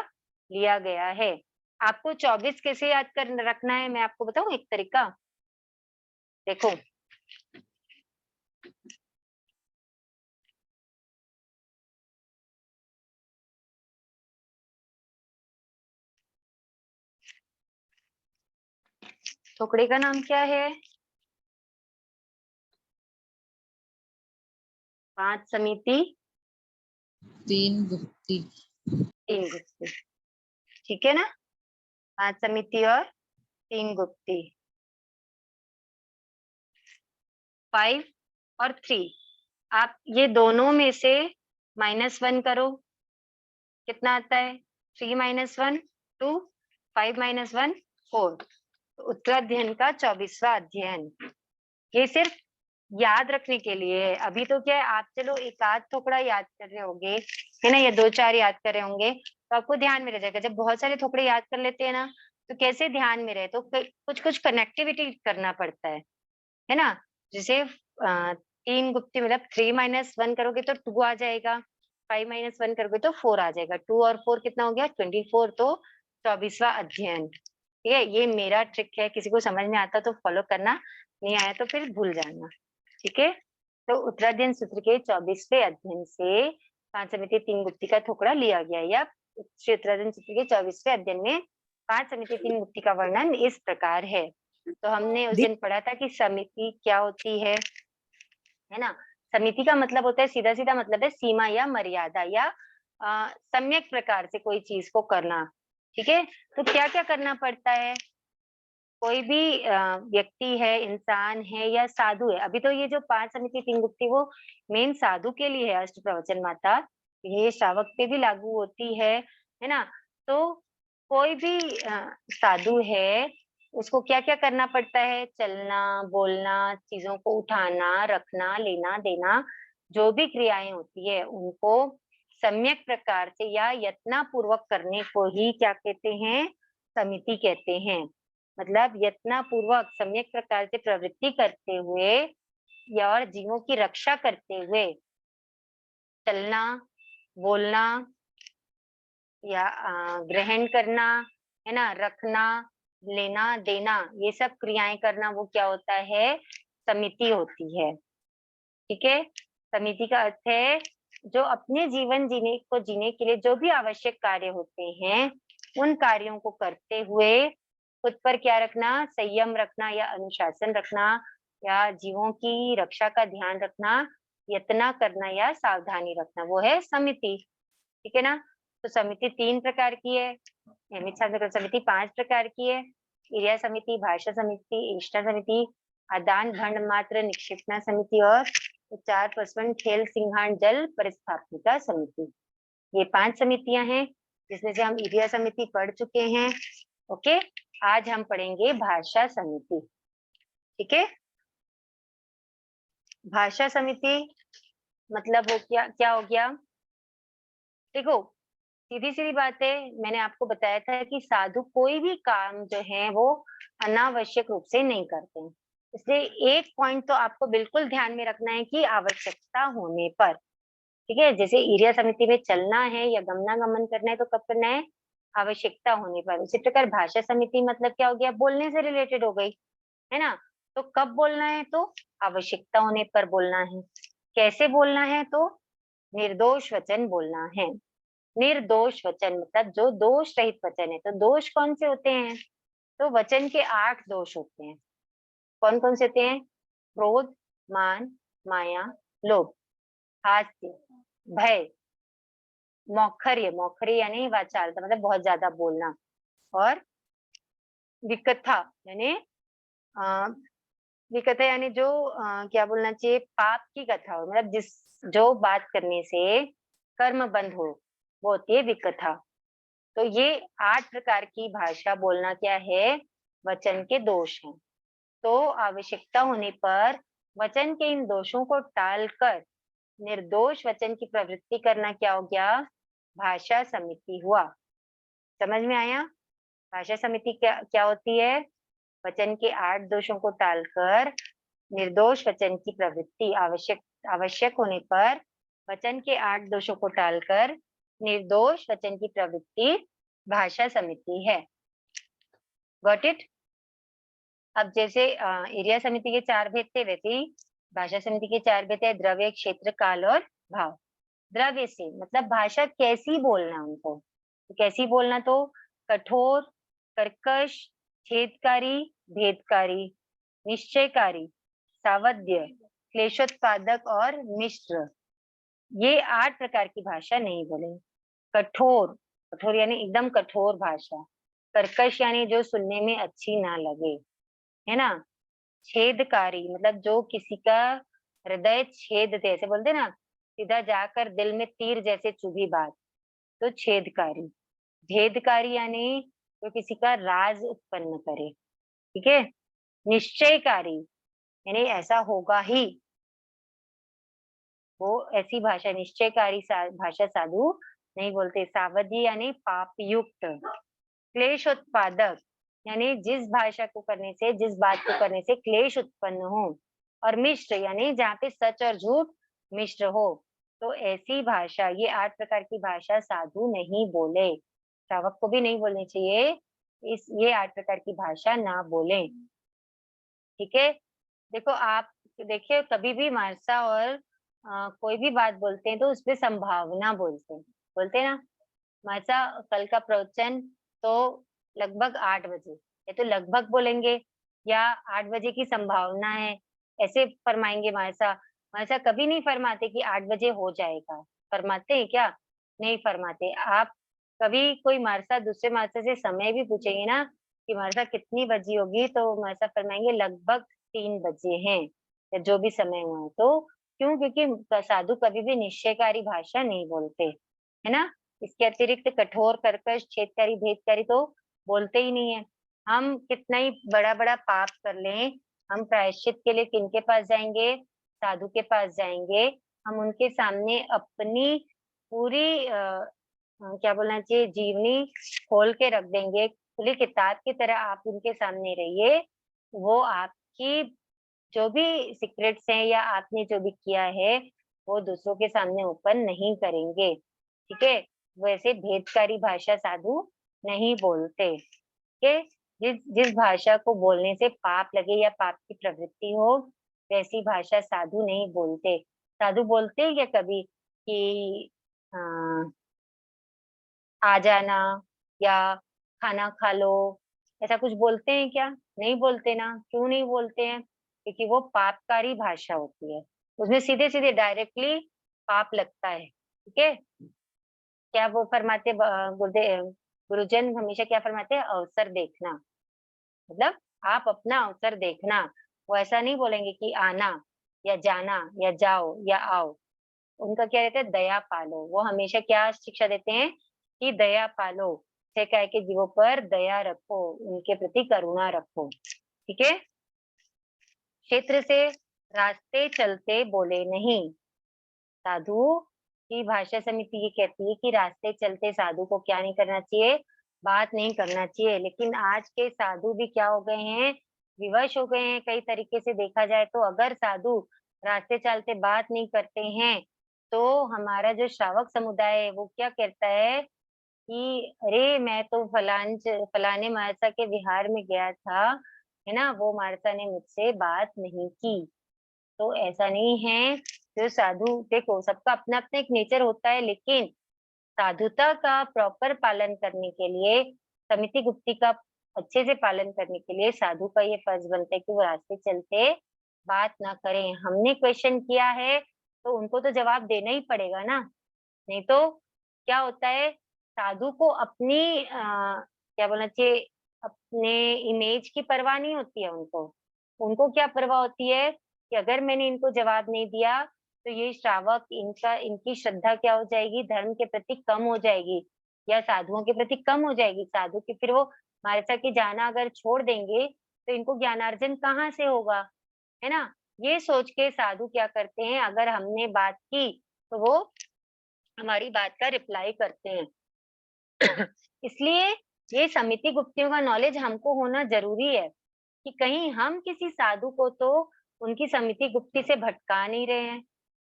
लिया गया है। आपको 24 कैसे याद कर रखना है, मैं आपको बताऊं एक तरीका। देखो थोकड़े का नाम क्या है? 5 समिति 3 गुप्ती। 3 गुप्ती, ठीक है ना। 5 समिति और 3 गुप्ती, 5 और 3। आप ये दोनों में से -1 करो, कितना आता है? 3 - 1 2, 5 - 1 4। उत्तराध्ययन का 24वां अध्ययन, ये सिर्फ याद रखने के लिए है। अभी तो क्या है, आप चलो एक आध थोकड़ा याद कर रहे होंगे, है ना, या 2-4 याद कर रहे होंगे तो आपको ध्यान में रह जाएगा। जब बहुत सारे थोकड़े याद कर लेते हैं ना तो कैसे ध्यान में रहे, तो कुछ कुछ कनेक्टिविटी करना पड़ता है ना। जैसे 3 गुप्ती मतलब 3 - 1 करोगे तो 2 आ जाएगा, 5 - 1 करोगे तो 4 आ जाएगा। 2 और 4 कितना हो गया? 24। तो 24वां अध्ययन, ठीक है, ये मेरा ट्रिक है, किसी को समझ में आता तो फॉलो करना, नहीं आया तो फिर भूल जाना। ठीक है, तो उत्तराध्ययन सूत्र के 24वें अध्ययन से 5 समिति 3 गुप्ती का थोकड़ा लिया गया, या श्री उत्तराध्ययन सूत्र के 24वें अध्ययन में 5 समिति 3 गुप्ती का वर्णन इस प्रकार है। तो हमने उस दिन पढ़ा था कि समिति क्या होती है ना। समिति का मतलब होता है, सीधा सीधा मतलब है सीमा या मर्यादा, या सम्यक प्रकार से कोई चीज को करना। ठीक है, तो क्या क्या करना पड़ता है, कोई भी व्यक्ति है, इंसान है या साधु है। अभी तो ये जो 5 समिति 3 गुप्ती वो मेन साधु के लिए है, अष्ट प्रवचन माता, ये श्रावक पे भी लागू होती है ना। तो कोई भी साधु है, उसको क्या क्या करना पड़ता है, चलना, बोलना, चीजों को उठाना, रखना, लेना देना, जो भी क्रियाएं होती है उनको सम्यक प्रकार से या यत्नपूर्वक करने को ही क्या कहते हैं, समिति कहते हैं। मतलब यत्नपूर्वक सम्यक प्रकार से प्रवृत्ति करते हुए या और जीवों की रक्षा करते हुए चलना, बोलना या ग्रहण करना, है ना, रखना, लेना देना, ये सब क्रियाएं करना, वो क्या होता है, समिति होती है। ठीक है, समिति का अर्थ है जो अपने जीवन जीने के लिए जो भी आवश्यक कार्य होते हैं, उन कार्यों को करते हुए खुद पर क्या रखना, संयम रखना या अनुशासन रखना, या जीवों की रक्षा का ध्यान रखना, यत्न करना या सावधानी रखना, वो है समिति। ठीक है ना। तो समिति 3 प्रकार की है, नियमित छात्र समिति 5 प्रकार की है, क्रिया समिति, भाषा समिति, इष्टा समिति, आदान भंड मात्र निक्षिप्ना समिति, और उच्चार प्रस्वन खेल सिंहान जल परिस्थापिका समिति। ये 5 समितियां हैं, जिसमें से हम क्रिया समिति पढ़ चुके हैं। ओके, आज हम पढ़ेंगे भाषा समिति। ठीक है, भाषा समिति मतलब वो क्या हो गया, देखो सीधी सीधी बात है, मैंने आपको बताया था कि साधु कोई भी काम जो है वो अनावश्यक रूप से नहीं करते हैं। इसलिए एक पॉइंट तो आपको बिल्कुल ध्यान में रखना है कि आवश्यकता होने पर, ठीक है, जैसे ईर्या समिति में चलना है या गमनागमन करना है तो कब करना है, आवश्यकता होने पर। उसी प्रकार भाषा समिति मतलब क्या हो गया, बोलने से रिलेटेड हो गई, है ना। तो कब बोलना है, तो आवश्यकता होने पर बोलना है। कैसे बोलना है, तो निर्दोष वचन बोलना है। निर्दोष वचन मतलब जो दोष रहित वचन है। तो दोष कौन से होते हैं, तो वचन के 8 दोष होते हैं। कौन कौन से होते हैं, क्रोध, मान, माया, लोभ, हास्य, भय, मौखर्य, मौखर्य यानी वाचालता मतलब बहुत ज्यादा बोलना, और विकथा यानी विकथा यानी जो क्या बोलना चाहिए, पाप की कथा हो, मतलब जो बात करने से कर्म बंद हो, वो होती है विकथा। तो ये 8 प्रकार की भाषा बोलना क्या है, वचन के दोष हैं। तो आवश्यकता होने पर वचन के इन दोषों को टालकर निर्दोष वचन की प्रवृत्ति करना क्या हो गया, भाषा समिति हुआ। समझ में आया। भाषा समिति क्या होती है, वचन के 8 दोषों को टालकर निर्दोष वचन की प्रवृत्ति, आवश्यक होने पर वचन के 8 दोषों को टालकर निर्दोष वचन की प्रवृत्ति भाषा समिति है। Got it. अब जैसे एरिया समिति के 4 भेद थे, वैसे ही भाषा समिति के 4 भेद है, द्रव्य, क्षेत्र, काल और भाव। द्रव्य से मतलब भाषा कैसी बोलना उनको, तो कैसी बोलना, तो कठोर, कर्कश, छेदकारी, भेदकारी, निश्चयकारी, सावध्य, क्लेशोत्पादक और मिश्र। ये 8 प्रकार की भाषा नहीं बोले। कठोर, कठोर यानी एकदम कठोर भाषा। कर्कश यानी जो सुनने में अच्छी ना लगे, है ना। छेदकारी मतलब जो किसी का हृदय छेद दे, ऐसे बोलते ना, सीधा जाकर दिल में तीर जैसे चुभी बात, तो छेदकारी। भेदकारी यानी जो किसी का राज उत्पन्न करे, ठीक है। निश्चयकारी यानी ऐसा होगा ही, वो ऐसी भाषा निश्चयकारी भाषा साधु नहीं बोलते। सावधि यानी पाप युक्त। क्लेश उत्पादक यानी जिस भाषा को करने से, जिस बात को करने से क्लेश उत्पन्न हो। और मिश्र यानी जहाँ पे सच और झूठ मिश्र हो। तो ऐसी भाषा, ये 8 प्रकार की भाषा साधु नहीं बोले, श्रावक को भी नहीं बोलनी चाहिए। ये 8 प्रकार की भाषा ना बोलें। ठीक है, देखो आप देखिए कभी भी मार्सा और कोई भी बात बोलते हैं तो उसपे संभावना बोलते हैं ना। मार्सा कल का प्रवचन तो लगभग 8 बजे, ये तो लगभग बोलेंगे या 8 बजे की संभावना है, ऐसे फरमाएंगे मार्सा। मार्सा कभी नहीं फरमाते कि 8 बजे हो जाएगा, फरमाते हैं क्या? नहीं फरमाते। आप कभी कोई मार्सा दूसरे मार्सा से समय भी पूछेंगे ना कि मार्सा कितनी बजी होगी, तो मार्सा फरमाएंगे लगभग 3 बजे हैं या जो भी समय हुआ है। तो क्यों? क्योंकि साधु कभी भी निश्चयकारी भाषा नहीं बोलते, है ना? इसके अतिरिक्त कठोर, कर्कश, छेदकारी, भेदकारी तो बोलते ही नहीं है। हम कितना ही बड़ा-बड़ा पाप कर लें, हम प्रायश्चित के लिए किनके पास जाएँगे? साधु के पास जाएँगे। हम उनके सामने अपनी पूरी क्या बोलना चाहिए, जीवनी खोल के रख देंगे। खुली किताब की तरह आप उनके सामने रहिए। वो आपकी जो भी सीक्रेट्स हैं या आपने जो भी किया है, वो दूसरों के सामने ओपन नहीं करेंगे। ठीक है? वैसे भेदकारी भाषा साधु नहीं बोलते। ठीक है? जिस जिस भाषा को बोलने से पाप लगे या पाप की प्रवृत्ति हो, वैसी भाषा साधु नहीं बोलते। साधु बोलते हैं क्या कभी कि अ, आ जाना या खाना खा लो, ऐसा कुछ बोलते हैं क्या? नहीं बोलते ना। क्यों नहीं बोलते हैं? क्योंकि वो पापकारी भाषा होती है। उसमें सीधे-सीधे डायरेक्टली पाप लगता है। ठीक है? क्या वो फरमाते गुरुजन हमेशा क्या फरमाते हैं? अवसर देखना। मतलब आप अपना अवसर देखना। वो ऐसा नहीं बोलेंगे कि आना या जाना या जाओ या आओ। उनका क्या रहता है? दया पालो। वो हमेशा क्या शिक्षा देते हैं कि दया पालो। सेकाए के जीवों पर दया रखो, उनके प्रति करुणा रखो। ठीक है? क्षेत्र से रास्ते चलते बोले नहीं। साधु की भाषा समिति ये कहती है कि रास्ते चलते साधु को क्या नहीं करना चाहिए? बात नहीं करना चाहिए। लेकिन आज के साधु भी क्या हो गए हैं? विवश हो गए हैं कई तरीके से देखा जाए तो। अगर साधु रास्ते चलते बात नहीं करते हैं, तो हमारा जो श्रावक समुदाय है वो क्या कहता है कि अरे मैं तो फलाने महाराजा के विहार में गया था, है ना? वो महाराजा ने मुझसे बात नहीं की। तो ऐसा नहीं है। जो साधु देखो सबका अपना-अपना एक नेचर होता है, लेकिन साधुता का प्रॉपर पालन करने के लिए, समिति गुप्ती का अच्छे से पालन करने के लिए साधु का ये फर्ज बनता है कि वो रास्ते चलते बात ना करें। हमने क्वेश्चन किया है तो उनको तो जवाब देना ही पड़ेगा ना। नहीं तो क्या होता है, साधु को अपनी क्या बोलना चाहिए, अपने इमेज की परवाह नहीं होती है उनको। उनको क्या परवाह होती है कि अगर मैंने इनको जवाब नहीं दिया, तो ये श्रावक इनकी श्रद्धा क्या हो जाएगी, धर्म के प्रति कम हो जाएगी या साधुओं के प्रति कम हो जाएगी। साधु की फिर वो महाराजा के जाना अगर छोड़ देंगे, तो इनको ज्ञानार्जन कहाँ से होगा, है ना? ये सोच के साधु क्या करते हैं, अगर हमने बात की, तो वो हमारी बात का रिप्लाई करते हैं। इसलिए ये समिति गुप्तियों का नॉलेज हमको होना ज़रूरी है कि कहीं हम किसी साधु को तो उनकी समिति गुप्ती से भटका नहीं रहे हैं,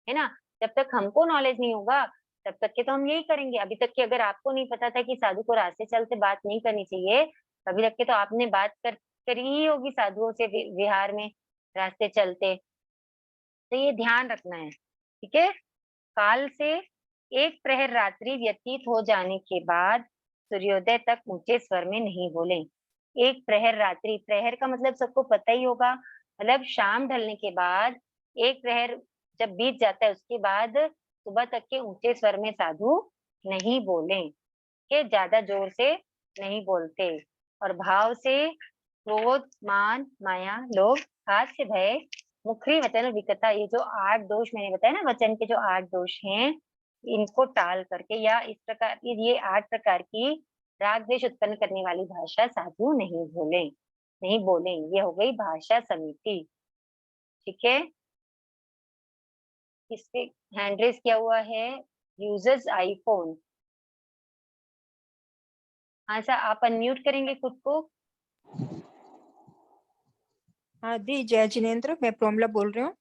है ना? जब तक हमको नॉलेज नहीं होगा, तब तक के तो हम यही करेंगे। अभी तक के अगर आपको नहीं पता था कि साधु को रास्ते चलते बात नहीं करनी चाहिए, अभी तक के तो आपने बात करी ही होगी साधुओं से विहार में रास्ते चलते। तो ये ध्यान रखना है, ठीक है? काल से 1 प्रहर रात्रि व्यतीत हो जाने के बाद सूर्योदय तक ऊंचे स्वर में नहीं बोलें। 1 प्रहर रात्रि, प्रहर का मतलब सबको पता ही होगा, मतलब शाम ढलने के बाद 1 प्रहर जब बीत जाता है उसके बाद सुबह तक के ऊंचे स्वर में साधु नहीं बोलें, के ज्यादा जोर से नहीं बोलते। और भाव से क्रोध, मान, माया, लोभ, हास्य, भय, मुखरी, वचन और विकटता, ये जो 8 दोष मैंने बताया ना, वचन के जो 8 दोष हैं, इनको टाल करके या इस प्रकार ये 8 प्रकार की राग द्वेष उत्पन्न करने वाली भाषा साधु नहीं बोलें। ये हो गई भाषा समिति। ठीक है? इससे हैंड रेज किया हुआ है यूजर्स आईफोन। हाँ सर, आप अनम्यूट करेंगे खुद को। हाँ दी, जय जिनेन्द्र, मैं प्रोमला बोल रही हूँ।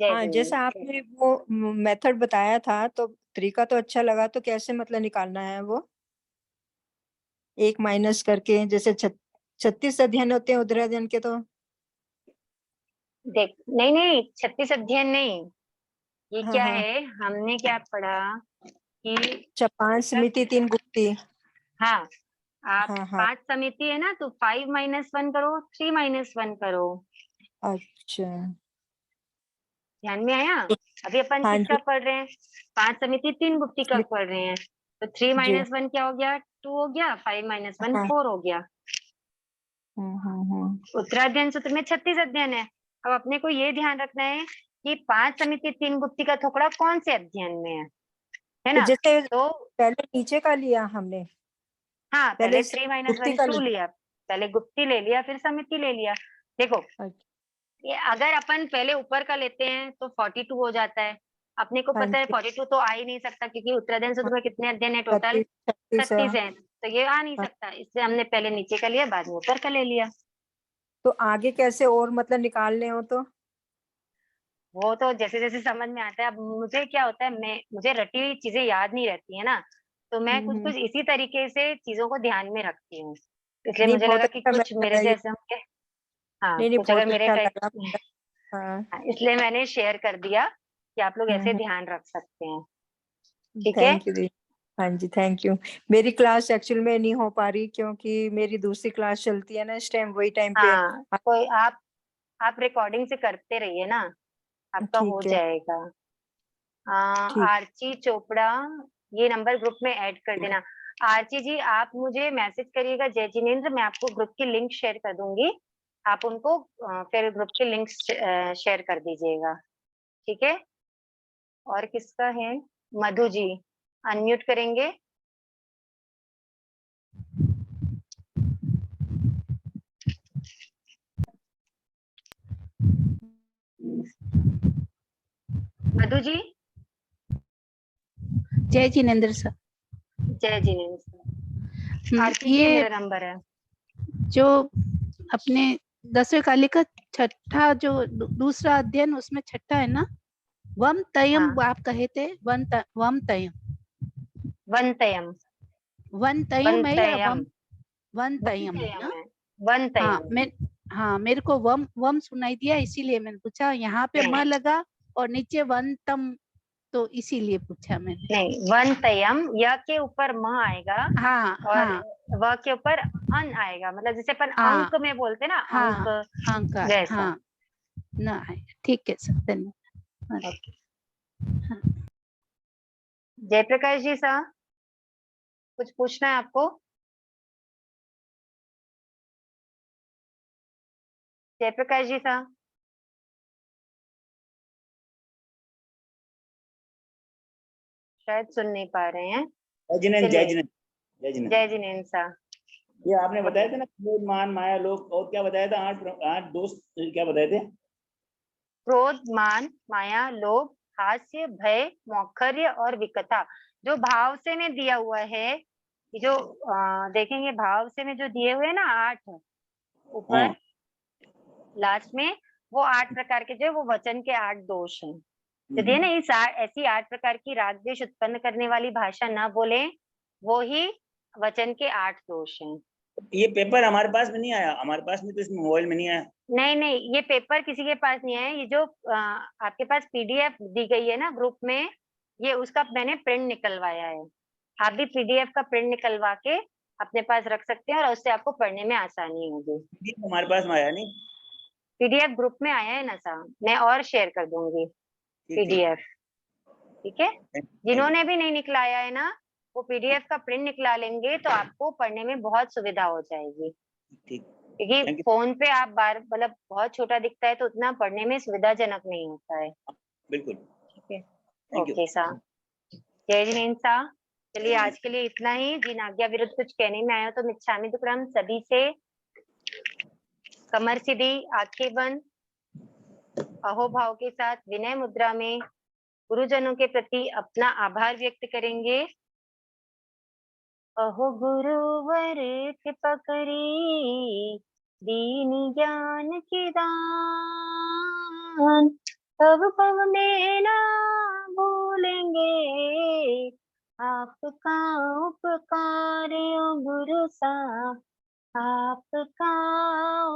जय हाँ, जैसा जिनेन्द्र। आपने वो मेथड बताया था तो तरीका तो अच्छा लगा, तो कैसे मतलब निकालना है वो? एक माइनस करके, जैसे 36 अध्ययन होते हैं उत्तराध्ययन के, तो देख, नहीं नहीं, 36 अध्ययन नहीं। ये हाँ क्या हाँ। है, हमने क्या पढ़ा कि 5 समिति 3 गुप्ती। हाँ, आप हाँ हाँ। 5 समिति है ना, तो 5 - 1 करो, 3 - 1 करो। अच्छा। ध्यान में आया? अभी अपन हाँ किसका जी। पढ़ रहे हैं? 5 समिति 3 गुप्ती का पढ़ रहे हैं। तो 3 जी। - 1 क्या हो गया? 2 हो गया। 5 - 1 हाँ। 4 हो गया। उत्तराध्ययन सूत्र में 36 अध्ययन है। अब अपने को ये ध्यान रखना है कि 5 समिति 3 गुप्ती का थोड़ा कौन से अध्ययन में है तो ना? जैसे तो पहले नीचे का लिया हमने, हाँ, पहले पहले 3 - गुप्ती 1 का 2 लिया। लिया। पहले गुप्ती ले लिया, फिर समिति ले लिया। देखो, अच्छा। ये अगर अपन पहले ऊपर का लेते हैं तो 42 हो जाता है। अपने को हाँ पता है जी। 42 तो आ ही नहीं सकता, क्योंकि उत्तराध्ययन सूत्र हाँ, में कितने अध्ययन है टोटल? 36 36 है। तो ये आ नहीं हाँ। सकता, इसलिए हमने पहले नीचे का लिया, बाद में ऊपर का ले लिया। तो आगे कैसे और मतलब निकालने हो तो? वो तो जैसे जैसे समझ में आता है। अब मुझे क्या होता है, मुझे रटी हुई चीजें याद नहीं रहती है ना, तो मैं कुछ हम्म। कुछ इसी तरीके से चीजों को ध्यान में रखती हूँ। इसलिए नहीं, मुझे बहुत लगा कि अच्छा कुछ लगा मेरे ये। जैसे होंगे। हाँ, नहीं नहीं, कुछ अगर बहुत मेरे अच्छा टाइप। लगा। हाँ। हाँ, इसलिए मैंने शेयर कर दिया कि आप लोग ऐसे हम्म। ध्यान रख सकते हैं। ठीक है। थैंक यू दी। हाँ जी, थैंक यू। मेरी क्लास एक्चुअल में नहीं हो पा रही क्योंकि मेरी दूसरी क्लास चलती है ना इस टाइम, वही टाइम पे। हाँ, कोई आप रिकॉर्डिंग से करते रहिए ना, आपका हो ठीक है। जाएगा। ठीक। आरची चोपड़ा, ये नंबर ग्रुप में ऐड कर देना। आरची जी, आप मुझे मैसेज करिएगा जय जिनेन्द्र, मैं आपको ग्रुप की लिंक शेयर कर दूंगी। आप उनको फिर ग्रुप की लिंक शेयर कर दीजिएगा। ठीक है। और किसका है? मधु जी, अनम्यूट करेंगे। मधु जी। जय जिनेन्द्र सर। जय जिनेन्द्र। आरती जी, ये मेरा नंबर है। जो अपने 10वीं काली का छठा जो दूसरा अध्ययन, उसमें छठा है ना, वम तयम, हाँ, आप कहे थे वम तयम। वनतयम। वन तयम है या वनतयम। वम? वन तयम है वनतयम ना? है। हाँ वनतयम। मैं, हाँ मेरे को वम वम सुनाई दिया, इसीलिए मैंने पूछा। यहाँ पे म नहीं लगा और नीचे वन तम, तो इसीलिए पूछा मैंने। नहीं, वनतयम, य के ऊपर म आएगा हाँ और हाँ व के ऊपर अन आएगा। मतलब जैसे अपन हाँ अंक में बोलते हैं ना, अंक, हाँ। अहंकार, वैसा। हाँ। ना आए, ठीक है सर, धन्यवाद। ओके। जयप्रकाश जी सा, कुछ पूछना है आपको? जयप्रकाश जी सा, शायद सुन नहीं पा रहे हैं। जय जिनेन्द्र, जय चलिए, जिनेन्द्र, जय जिनेन्द्र। जय जिनेन्द्र सा। ये आपने बताया ओके। था ना, क्रोध मान माया लोभ, और क्या बताया था? 8 दोस्त क्या बताए थे? क्रोध, मान, माया, लोभ, हास्य, भय, मौखर्य और विकथा। जो भाव से में दिया हुआ है, ये जो देखेंगे भाव से में जो दिए हुए हैं ना 8 ऊपर हाँ। लास्ट में, वो 8 प्रकार के जो है वो वचन के 8 दोष हैं। तो दिए ना, इस ऐसी 8 प्रकार की राग द्वेष उत्पन्न करने वाली भाषा न बोले, वो ही वचन के 8 दोष हैं। ये पेपर हमारे पास में नहीं आया, हमारे पास में तो इसमें मोबाइल में नहीं आया। नहीं नहीं, ये पेपर किसी के पास नहीं है। ये जो आपके पास पीडीएफ दी गई है ना ग्रुप में, ये उसका मैंने प्रिंट निकलवाया है। आप भी पीडीएफ का प्रिंट निकलवा के अपने पास रख सकते हैं और उससे आपको पढ़ने में आसानी होगी। ये हमारे पास में आया नहीं। पीडीएफ ग्रुप में आया है ना सा, मैं और शेयर कर दूंगी ठीक ठीक। पीडीएफ। ठीक है। Thank you. जिन्होंने भी नहीं निकलाया है ना, वो पीडीएफ का प्रिंट निकला लेंगे तो आपको पढ़ने में बहुत सुविधा हो जाएगी। ठीक। क्योंकि थैंक यू। फोन पे आप बार मतलब बहुत छोटा दिखता है तो उतना पढ़ने में सुविधाजनक नहीं होता है। बिल्कुल। ठीक है। Thank you. ओके सा। जय जिनेन्द्र सा। चलिए, आज के लिए इतना ही। जिन आज्ञा विरुद्ध कुछ कहने में आया हो तो मिच्छामि दुक्कडम। सभी से कमर सीधी, आंखें बंद, अहोभाव के साथ विनय मुद्रा में गुरुजनों के प्रति अपना आभार व्यक्त करेंगे। अहो गुरुवर कृपा करी, दीन ज्ञान की दान, तब पव में ना भूलेंगे, आपका उपकार ओ गुरु साहब, आपका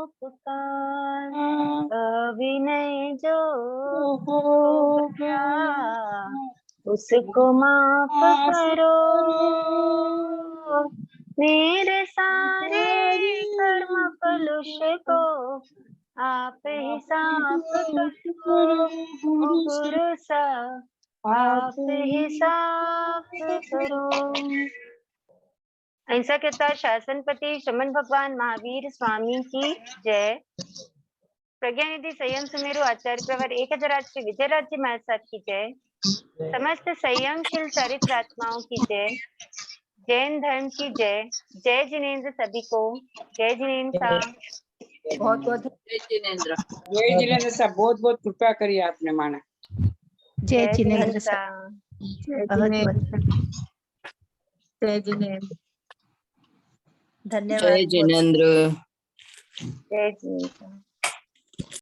उपकार अविनय जो हो गया उसको माफ करो, मेरे सारे कर्म कलुष को आप ही साफ करो, गुरु साहब आप ही साफ करो। अहिंसा के साथ शासनपति शमन भगवान महावीर स्वामी की जय। प्रज्ञा निधि संयम सुमेरु आचार्य प्रवर 1008 श्री विजय राज्य महाराज की जय। समस्त संयमशील चरित्र आत्माओं की जय। जैन धर्म की जय। जय जिनेन्द्र सभी को। जय जिनेन्द्र साहब। बहुत बहुत जय जिनेन्द्र। जय जिनेन्द्र साहब, बहुत बहुत कृपा करी आपने माना। जय जिनेन्द्र सर। साहब। जय बहुत जिनेन्द्र। बहुत जय जिनेन्द्र। धन्यवाद। जय जिनेन्द्र। जय जिनेन्द्र।